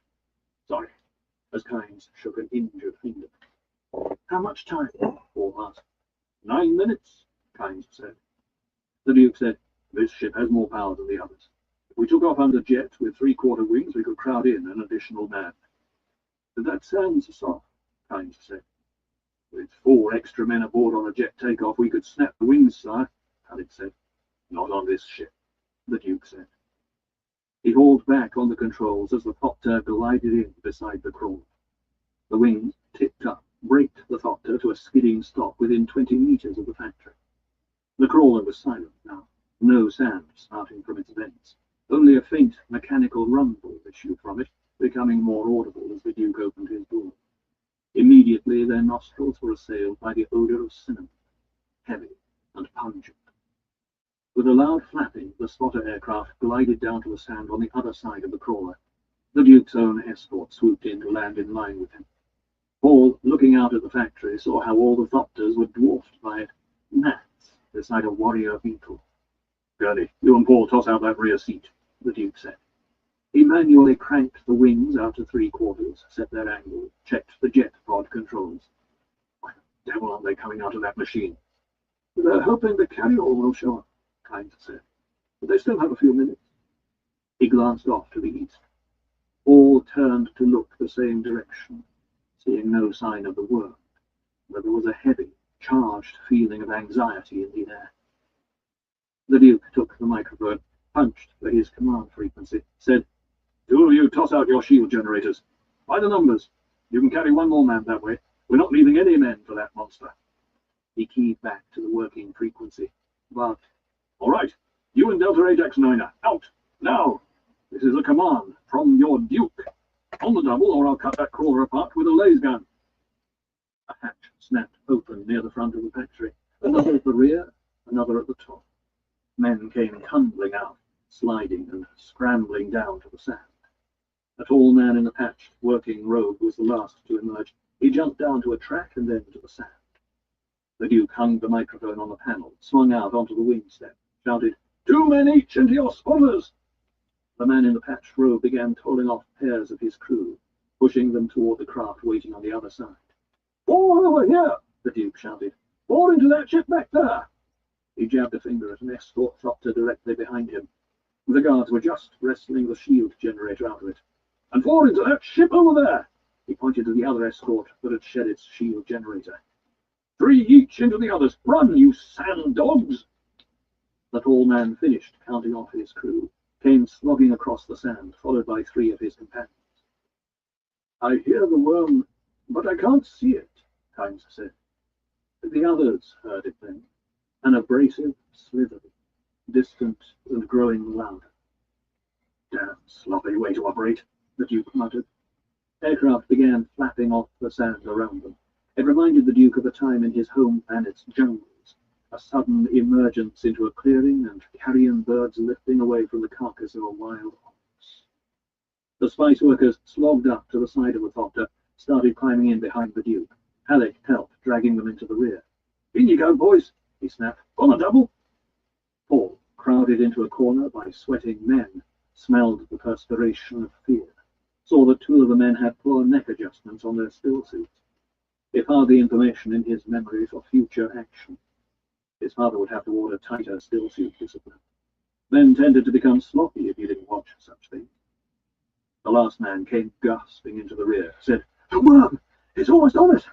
"Sorry," as Kynes shook an injured finger. "How much time?" Paul asked. 9 minutes, Kynes said. The Duke said, "This ship has more power than the others. If we took off under jet with 3/4 wings, we could crowd in an additional man." "That sounds soft," Kynes said. "With 4 extra men aboard on a jet takeoff, we could snap the wings, sire," Alex said. "Not on this ship," the Duke said. He hauled back on the controls as the Thopter glided in beside the crawler. The wings tipped up, braked the Thopter to a skidding stop within 20 meters of the factory. The crawler was silent now, no sound starting from its vents. Only a faint mechanical rumble issued from it, becoming more audible as the Duke opened his door. Immediately their nostrils were assailed by the odor of cinnamon, heavy and pungent. With a loud flapping, the spotter aircraft glided down to the sand on the other side of the crawler. The Duke's own escort swooped in to land in line with him. Paul, looking out at the factory, saw how all the Thopters were dwarfed by it, gnats beside a warrior beetle. "Gurney, you and Paul toss out that rear seat," the Duke said. He manually cranked the wings out to 3/4, set their angle, checked the jet pod controls. "Why the devil aren't they coming out of that machine?" "They're hoping the carry-all will show up," Kynes said. "But they still have a few minutes." He glanced off to the east. All turned to look the same direction, seeing no sign of the world, but there was a heavy, charged feeling of anxiety in the air. The Duke took the microphone, punched for his command frequency, said, "Two of you toss out your shield generators. By the numbers. You can carry 1 more man that way. We're not leaving any men for that monster." He keyed back to the working frequency. "But, all right, you and Delta Ajax 9er, out, now. This is a command from your Duke. On the double, or I'll cut that crawler apart with a laser gun." A hatch snapped open near the front of the factory, another at the rear, another at the top. Men came tumbling out, sliding and scrambling down to the sand. A tall man in a patched working robe was the last to emerge. He jumped down to a track and then to the sand. The Duke hung the microphone on the panel, swung out onto the wing step, shouted, "2 men each into your spotters!" The man in the patched robe began tolling off pairs of his crew, pushing them toward the craft waiting on the other side. "Fall over here!" the Duke shouted. "Fall into that ship back there!" He jabbed a finger at an escort Thopter directly behind him. The guards were just wresting the shield generator out of it. "And fall into that ship over there!" He pointed to the other escort that had shed its shield generator. 3 each into the others! Run, you sand dogs!" The tall man finished counting off his crew, came slogging across the sand, followed by 3 of his companions. "I hear the worm, but I can't see it," Kynes said. The others heard it then, an abrasive slither, distant and growing louder. "Damn sloppy way to operate," the Duke muttered. Aircraft began flapping off the sand around them. It reminded the Duke of a time in his home planet's jungles, a sudden emergence into a clearing and carrion birds lifting away from the carcass of a wild ox. The spice workers slogged up to the side of the Thopter, started climbing in behind the Duke. Halleck helped, dragging them into the rear. "In you go, boys," he snapped. "On a double!" Paul, crowded into a corner by sweating men, smelled the perspiration of fear, saw that 2 of the men had poor neck adjustments on their still suits. It had the information in his memory for future action. His father would have to order tighter still suit discipline. Men tended to become sloppy if you didn't watch such things. The last man came gasping into the rear, said, "The worm! It's almost on us!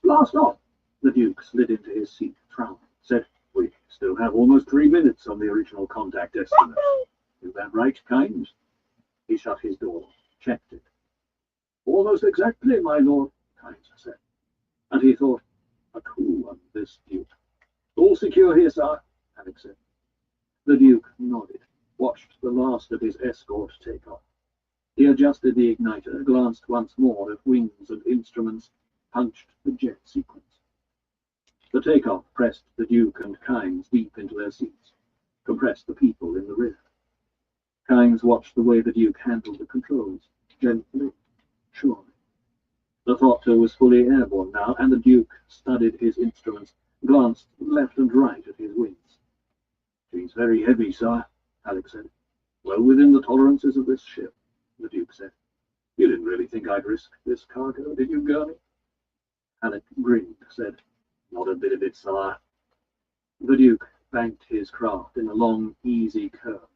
Blast off!" The Duke slid into his seat, frowning, said, "We still have almost 3 minutes on the original contact estimate. Is that right, Kynes?" He shut his door, checked it. "Almost exactly, my lord," Kynes said. And he thought, a cool one, this Duke. "All secure here, sir," Alex said. The Duke nodded, watched the last of his escort take off. He adjusted the igniter, glanced once more at wings and instruments, punched the jet sequence. The takeoff pressed the Duke and Kynes deep into their seats, compressed the people in the rear. Kynes watched the way the Duke handled the controls, gently, surely. The Thopter was fully airborne now, and the Duke studied his instruments, glanced left and right at his wings. "She's very heavy, sir," Alex said. "Well within the tolerances of this ship," the Duke said. You didn't really think I'd risk this cargo, did you, Gurney? Alec grinned, said, Not a bit of it, sire. The Duke banked his craft in a long, easy curve,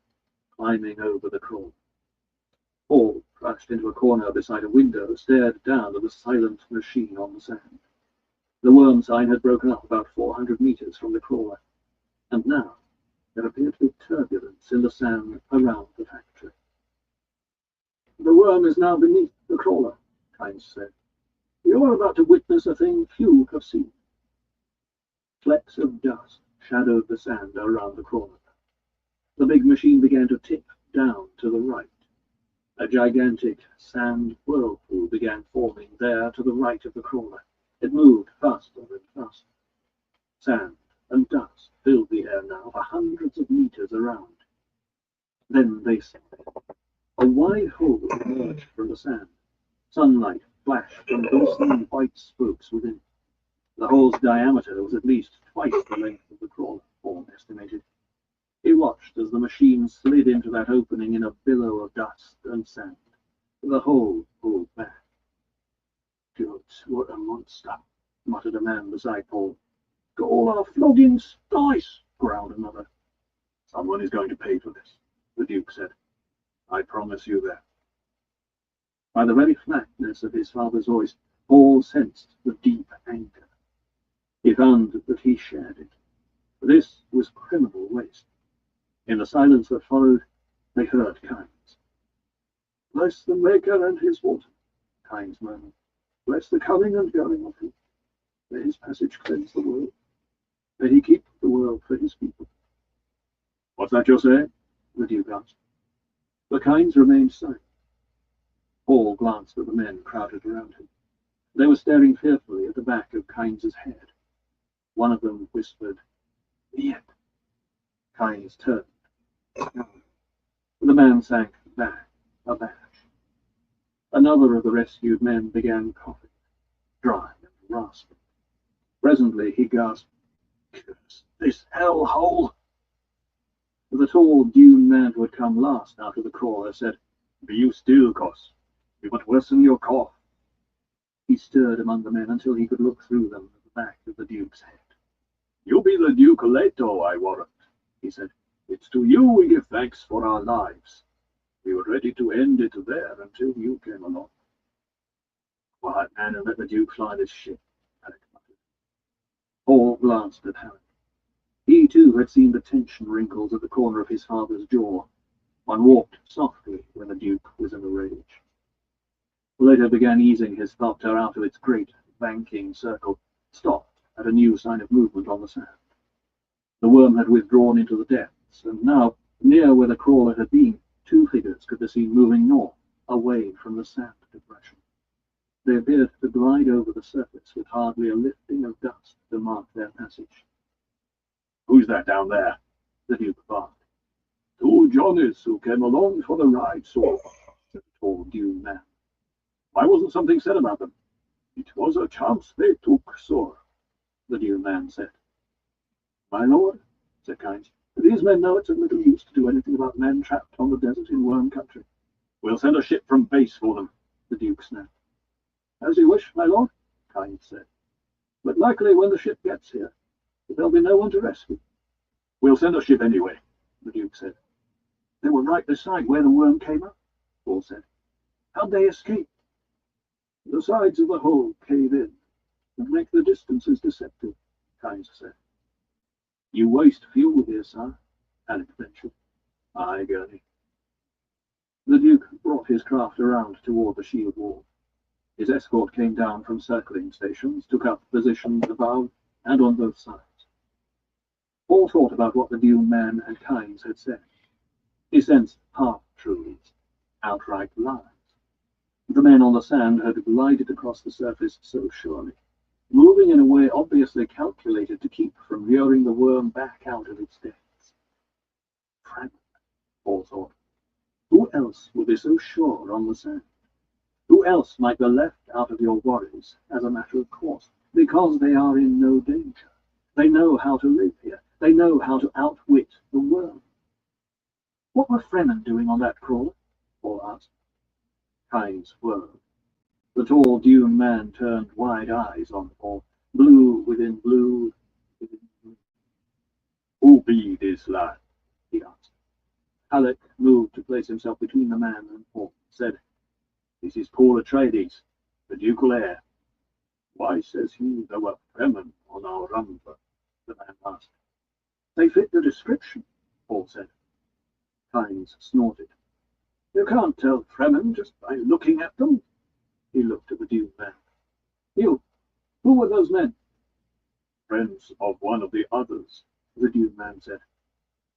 climbing over the crawl. Paul, crouched into a corner beside a window, stared down at the silent machine on the sand. The worm sign had broken up about 400 meters from the crawler, and now there appeared to be turbulence in the sand around the factory. The worm is now beneath the crawler, Kynes said. You are about to witness a thing few have seen. Flecks of dust shadowed the sand around the crawler. The big machine began to tip down to the right. A gigantic sand whirlpool began forming there to the right of the crawler. It moved faster and faster. Sand and dust filled the air now for hundreds of meters around. Then they separated. A wide hole emerged from the sand. Sunlight flashed from glistening white spokes within. The hole's diameter was at least twice the length of the crawler, Paul estimated. He watched as the machine slid into that opening in a billow of dust and sand. The hole pulled back. Good, what a monster, muttered a man beside Paul. Got all our flogging dice, growled another. Someone is going to pay for this, the Duke said. I promise you that. By the very flatness of his father's voice, Paul sensed the deep anger. He found that he shared it. This was criminal waste. In the silence that followed, they heard Kynes. Bless the Maker and his water, Kynes murmured. Bless the coming and going of him. May his passage cleanse the world. May he keep the world for his people. What's that you're saying? The Duke asked. The Kynes remained silent. Paul glanced at the men crowded around him. They were staring fearfully at the back of Kynes' head. One of them whispered, Yep. Kynes turned. The man sank back, abashed. Another of the rescued men began coughing, dry and rasping. Presently he gasped, Curse this hellhole! The tall Dune man who had come last out of the crawler said, Be you still, Cos. We must worsen your cough. He stirred among the men until he could look through them at the back of the Duke's head. You be the Duke Leto, I warrant, he said. It's to you we give thanks for our lives. We were ready to end it there until you came along. Quiet man, and let the Duke fly this ship, Alec muttered. Paul glanced at Harry. He too had seen the tension wrinkles at the corner of his father's jaw. One walked softly when the Duke was in a rage. Later began easing his thopter out of its great banking circle, stopped at a new sign of movement on the sand. The worm had withdrawn into the depths, and now, near where the crawler had been, two figures could be seen moving north, away from the sand depression. They appeared to glide over the surface with hardly a lifting of dust to mark their passage. Who's that down there? The Duke barked. Two Johnnies who came along for the ride, sir, said the tall Dune man. Why wasn't something said about them? It was a chance they took, sir, the Dune man said. My lord, said Kynes, these men know it's of little use to do anything about men trapped on the desert in worm country. We'll send a ship from base for them, the Duke snapped. As you wish, my lord, Kynes said. But likely when the ship gets here, there'll be no one to rescue. We'll send a ship anyway, the Duke said. They were right beside where the worm came up, Paul said. How'd they escape? The sides of the hole cave in and make the distances deceptive, Kynes said. You waste fuel here, sir, Alec ventured. Aye, Gurney. The Duke brought his craft around toward the shield wall. His escort came down from circling stations, took up positions above and on both sides. Paul thought about what the Dune man and Kynes had said. He sensed half-truths, outright lies. The men on the sand had glided across the surface so surely, moving in a way obviously calculated to keep from luring the worm back out of its depths. Frank, Paul thought. Who else would be so sure on the sand? Who else might be left out of your worries as a matter of course, because they are in no danger? They know how to live here. They know how to outwit the worm. What were Fremen doing on that crawler? Paul asked. Kynes whirled. The tall Dune man turned wide eyes on Paul, blue within blue within blue. "Who be this lad?" he asked. Halleck moved to place himself between the man and Paul, said, "This is Paul Atreides, the ducal heir." "Why says he there were Fremen on our rumble?" the man asked. "They fit the description," Paul said. Kynes snorted. "You can't tell Fremen just by looking at them." He looked at the Dune man. "You, who were those men?" "Friends of one of the others," the Dune man said.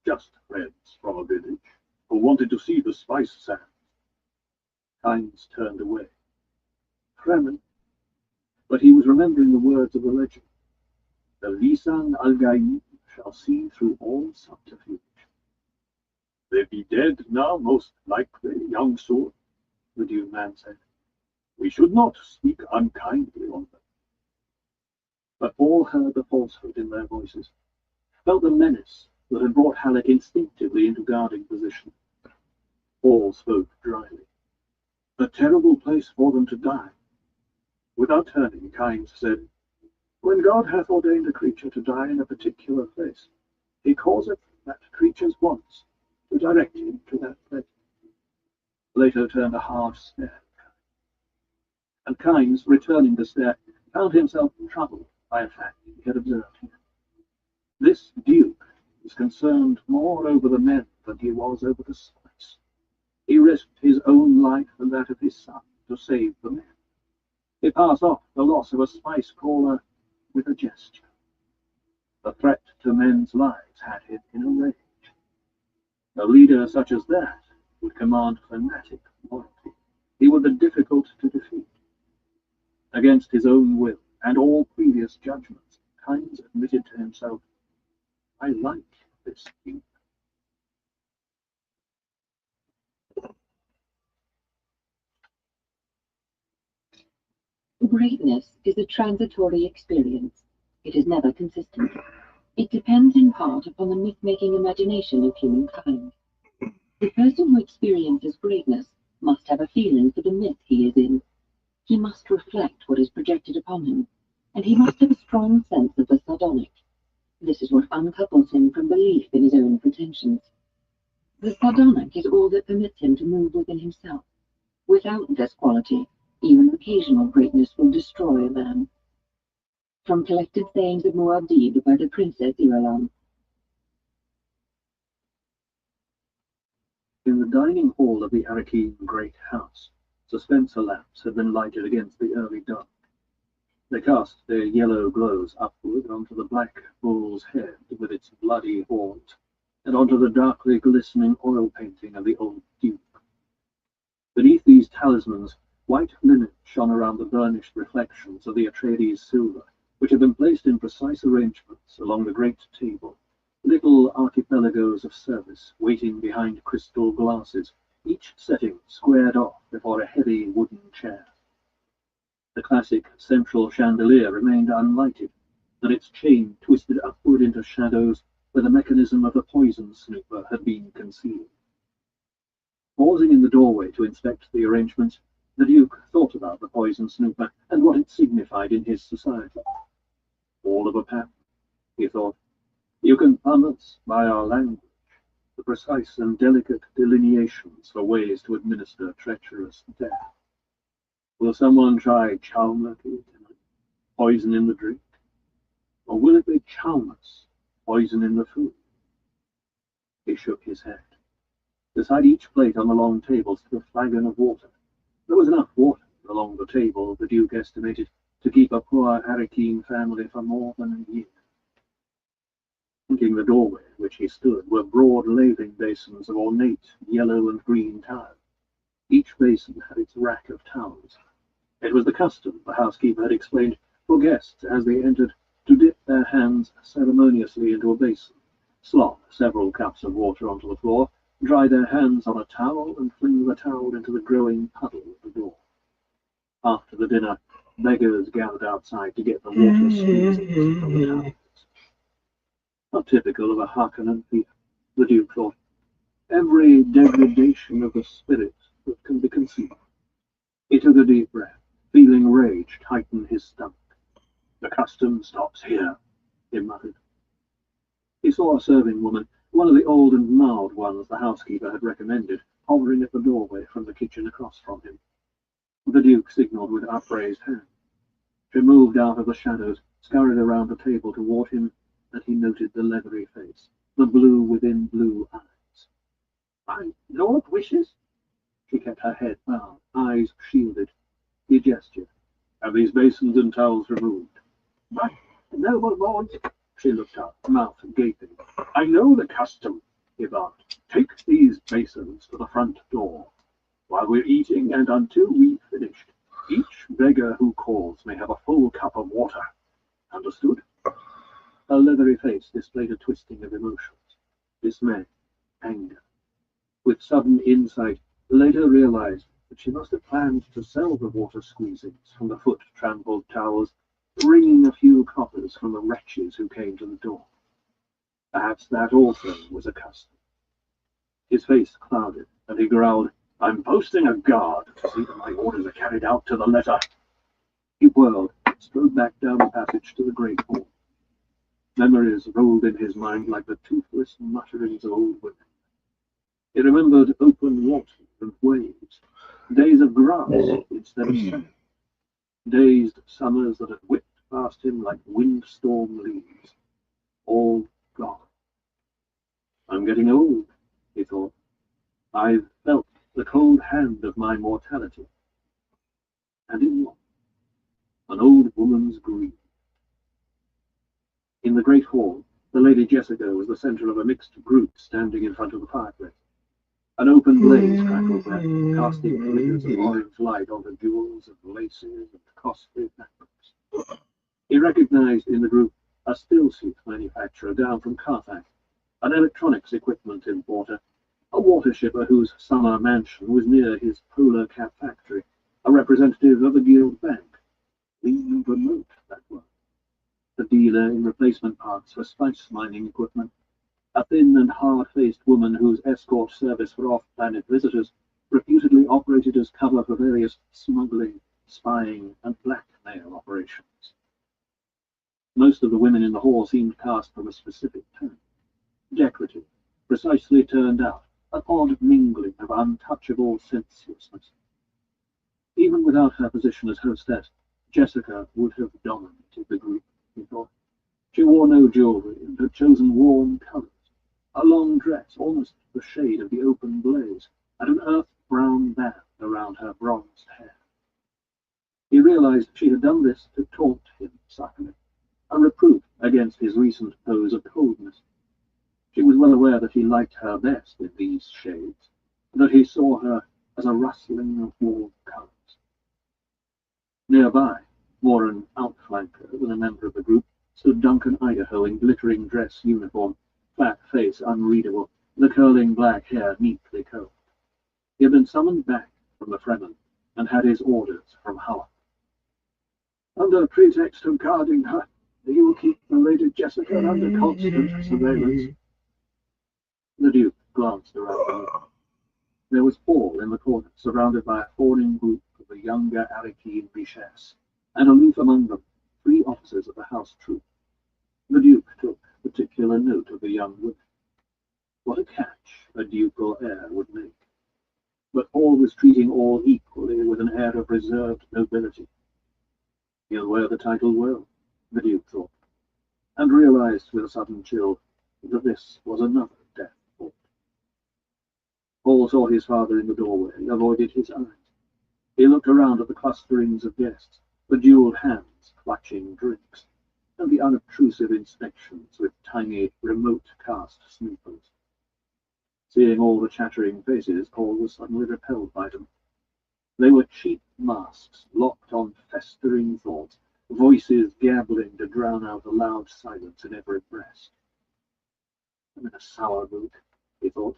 "Just friends from a village who wanted to see the spice sands." Kynes turned away. Fremen. But he was remembering the words of the legend. "The Lisan al-Gaib shall see through all subterfuge." "They be dead now, most likely, young sword," the Dune man said. "We should not speak unkindly on them." But Paul heard the falsehood in their voices, felt the menace that had brought Halleck instinctively into guarding position. Paul spoke dryly. "A terrible place for them to die." Without turning, Kynes said, "When God hath ordained a creature to die in a particular place, he causeth that creature's wants to direct him to that place." Plato turned a hard stare, and Kynes, returning the stare, found himself troubled by a fact he had observed here. This duke was concerned more over the men than he was over the spice. He risked his own life and that of his son to save the men. He passed off the loss of a spice caller with a gesture. The threat to men's lives had him in a rage. A leader such as that would command fanatic loyalty. He would be difficult to defeat. Against his own will and all previous judgments, Kynes admitted to himself, "I like this duke." Greatness is a transitory experience. It is never consistent. It depends in part upon the myth-making imagination of humankind. The person who experiences greatness must have a feeling for the myth he is in. He must reflect what is projected upon him, and he must have a strong sense of the sardonic. This is what uncouples him from belief in his own pretensions. The sardonic is all that permits him to move within himself. Without this quality, even occasional greatness will destroy a man. From Collected Sayings of Muad'Dib by the Princess Irulan. In the dining hall of the Arakeen Great House, suspensor lamps had been lighted against the early dark. They cast their yellow glows upward onto the black bull's head with its bloody horns, and onto the darkly glistening oil painting of the old duke. Beneath these talismans, white linen shone around the burnished reflections of the Atreides silver, which had been placed in precise arrangements along the great table, little archipelagos of service waiting behind crystal glasses, each setting squared off before a heavy wooden chair. The classic central chandelier remained unlighted, and its chain twisted upward into shadows where the mechanism of the poison snooper had been concealed. Pausing in the doorway to inspect the arrangements, the Duke thought about the poison snooper and what it signified in his society. "All of a pattern," he thought. "You can thumb us by our language, the precise and delicate delineations for ways to administer treacherous death. Will someone try Chalmurky tonight, poison in the drink? Or will it be Chalmers, poison in the food?" He shook his head. Beside each plate on the long table stood a flagon of water. There was enough water along the table, the Duke estimated, to keep a poor Arakeen family for more than a year. Flanking the doorway in which he stood were broad laving basins of ornate yellow and green tile. Each basin had its rack of towels. It was the custom, the housekeeper had explained, for guests as they entered to dip their hands ceremoniously into a basin, slop several cups of water onto the floor, dry their hands on a towel, and fling the towel into the growing puddle at the door. After the dinner, beggars gathered outside to get the water squeezes from the towels. Not typical of a Harkonnen people, the Duke thought. Every degradation of the spirit that can be conceived. He took a deep breath, feeling rage tighten his stomach. "The custom stops here," he muttered. He saw a serving woman, one of the old and gnarled ones the housekeeper had recommended, hovering at the doorway from the kitchen across from him. The Duke signalled with upraised hand. She moved out of the shadows, scurried around the table toward him, and he noted the leathery face, the blue within blue eyes. "My lord wishes?" She kept her head bowed, eyes shielded. He gestured. "Have these basins and towels removed?" "My noble lord." She looked up, mouth gaping. "I know the custom," he barked. "Take these basins to the front door. While we're eating and until we've finished, each beggar who calls may have a full cup of water. Understood?" Her leathery face displayed a twisting of emotions. Dismay, anger. With sudden insight, later realized that she must have planned to sell the water squeezings from the foot-trampled towels, wringing a few coppers from the wretches who came to the door. Perhaps that also was a custom. His face clouded, and he growled, "I'm posting a guard to see that my orders are carried out to the letter." He whirled, strode back down the passage to the great hall. Memories rolled in his mind like the toothless mutterings of old women. He remembered open water and waves, days of grass instead of sand, dazed summers that had whipped past him like windstorm leaves. All gone. "I'm getting old," he thought. "I've felt the cold hand of my mortality." And in what? An old woman's grief. In the great hall, the Lady Jessica was the centre of a mixed group standing in front of the fireplace. An open blaze crackled there, casting flickers of orange light onto jewels and laces and costly fabrics. He recognized in the group a still-suit manufacturer down from Carthage, an electronics equipment importer, a water shipper whose summer mansion was near his polar cap factory, a representative of a guild bank. Lean and remote, that was. The dealer in replacement parts for spice mining equipment, a thin and hard-faced woman whose escort service for off-planet visitors reputedly operated as cover for various smuggling, spying, and blackmail operations. Most of the women in the hall seemed cast from a specific type. Decorative, precisely turned out, an odd mingling of untouchable sensuousness. Even without her position as hostess, Jessica would have dominated the group, he thought. She wore no jewelry and had chosen warm colours, a long dress almost the shade of the open blaze, and an earth-brown band around her bronzed hair. He realized she had done this to taunt him subtly, a reproof against his recent pose of coldness. She was well aware that he liked her best in these shades, and that he saw her as a rustling of warm colours. Nearby, more an outflanker than a member of the group, stood Duncan Idaho in glittering dress uniform, flat face unreadable, the curling black hair neatly combed. He had been summoned back from the Fremen and had his orders from Howard. "Under pretext of guarding her, you will keep the Lady Jessica under constant surveillance." The Duke glanced around the room. There was Paul in the corner, surrounded by a fawning group of the younger Arakeen Richesse, and aloof among them, 3 officers of the house troop. The Duke took particular note of the young women. What a catch a ducal heir would make. But Paul was treating all equally with an air of reserved nobility. He'll wear the title well, the Duke thought, and realized with a sudden chill that this was another death thought. Paul saw his father in the doorway, avoided his eyes. He looked around at the clusterings of guests, the jeweled hands clutching drinks, and the unobtrusive inspections with tiny, remote-cast snoopers. Seeing all the chattering faces, Paul was suddenly repelled by them. They were cheap masks, locked on festering thoughts, voices gabbling to drown out a loud silence in every breast. "I'm in a sour mood," he thought,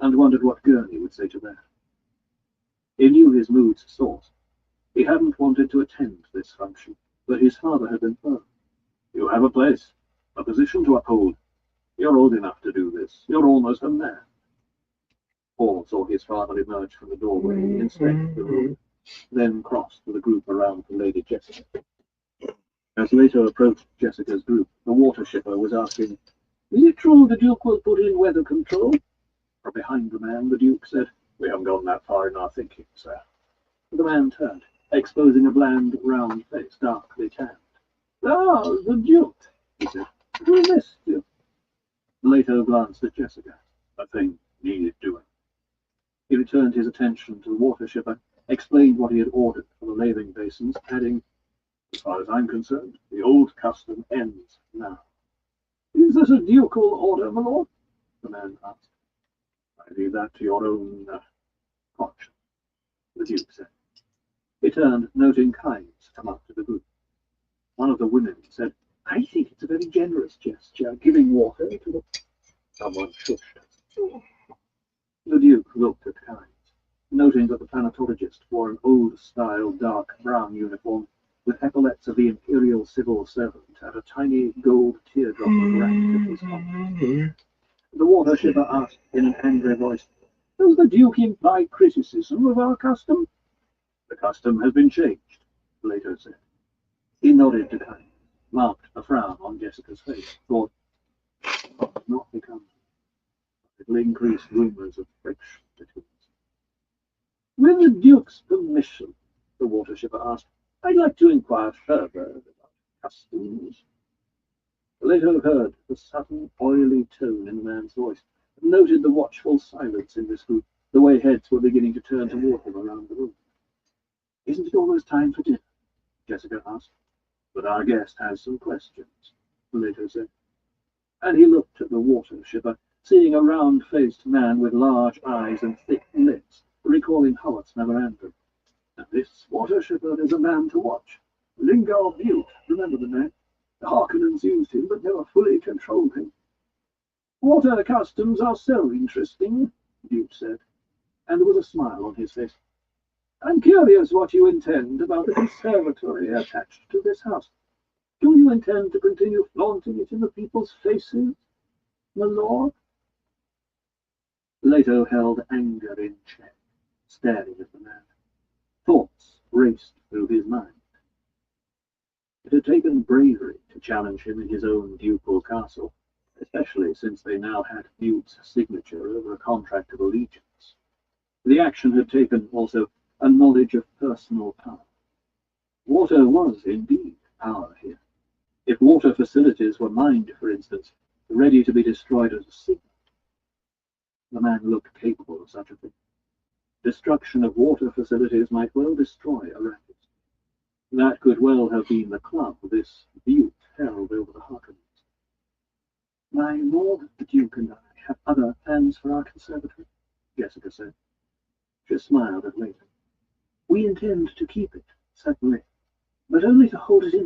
and wondered what Gurney would say to that. He knew his mood's source. He hadn't wanted to attend this function, but his father had been firm. "You have a place, a position to uphold. You're old enough to do this. You're almost a man." Paul saw his father emerge from the doorway, inspect the room. then crossed to the group around the Lady Jessica. As Leto approached Jessica's group, the water shipper was asking, "Is it true the Duke will put in weather control?" From behind the man, the Duke said, "We haven't gone that far in our thinking, sir." The man turned, exposing a bland, round face, darkly tanned. "Ah, the Duke," he said. "We missed you." Leto glanced at Jessica. "A thing needed doing." He returned his attention to the water shipper, explained what he had ordered for the laving basins, adding, "As far as I'm concerned, the old custom ends now." "Is this a ducal order, my lord?" the man asked. "I leave that to your own conscience," the Duke said. He turned, noting Kynes come up to the group. One of the women said, "I think it's a very generous gesture, giving water to the—" Someone shushed. The Duke looked at Kynes, noting that the planetologist wore an old-style dark brown uniform with epaulets of the Imperial Civil Servant and a tiny gold teardrop of rank at his collar. The water shipper asked in an angry voice, "Does the Duke imply criticism of our custom?" "The custom has been changed," Leto said. He nodded to Kynes, marked a frown on Jessica's face, thought, "Not become. It'll increase rumours of friction between us." "With the Duke's permission," the water shipper asked, "I'd like to inquire further about customs." Leto heard the sudden, oily tone in the man's voice, and noted the watchful silence in this group, the way heads were beginning to turn toward him around the room. "Isn't it almost time for dinner?" Jessica asked. "But our guest has some questions," Leto said. And he looked at the water shipper, seeing a round-faced man with large eyes and thick lips, recalling Howard's memorandum. "And this water shipper is a man to watch. Lingard Butte, remember the name? The Harkonnens used him, but never fully controlled him." "Water customs are so interesting," Butte said, and there was a smile on his face. "I'm curious what you intend about the conservatory attached to this house. Do you intend to continue flaunting it in the people's faces, my lord?" Leto held anger in check, staring at the man. Thoughts raced through his mind. It had taken bravery to challenge him in his own ducal castle, especially since they now had Butte's signature over a contract of allegiance. The action had taken also a knowledge of personal power. Water was indeed power here. If water facilities were mined, for instance, ready to be destroyed as a signal, the man looked capable of such a thing. Destruction of water facilities might well destroy a racket. That could well have been the club this Butte held over the Harkonnens. "My lord, the Duke and I have other plans for our conservatory," Jessica said. She smiled at Leighton. "We intend to keep it, certainly, but only to hold it in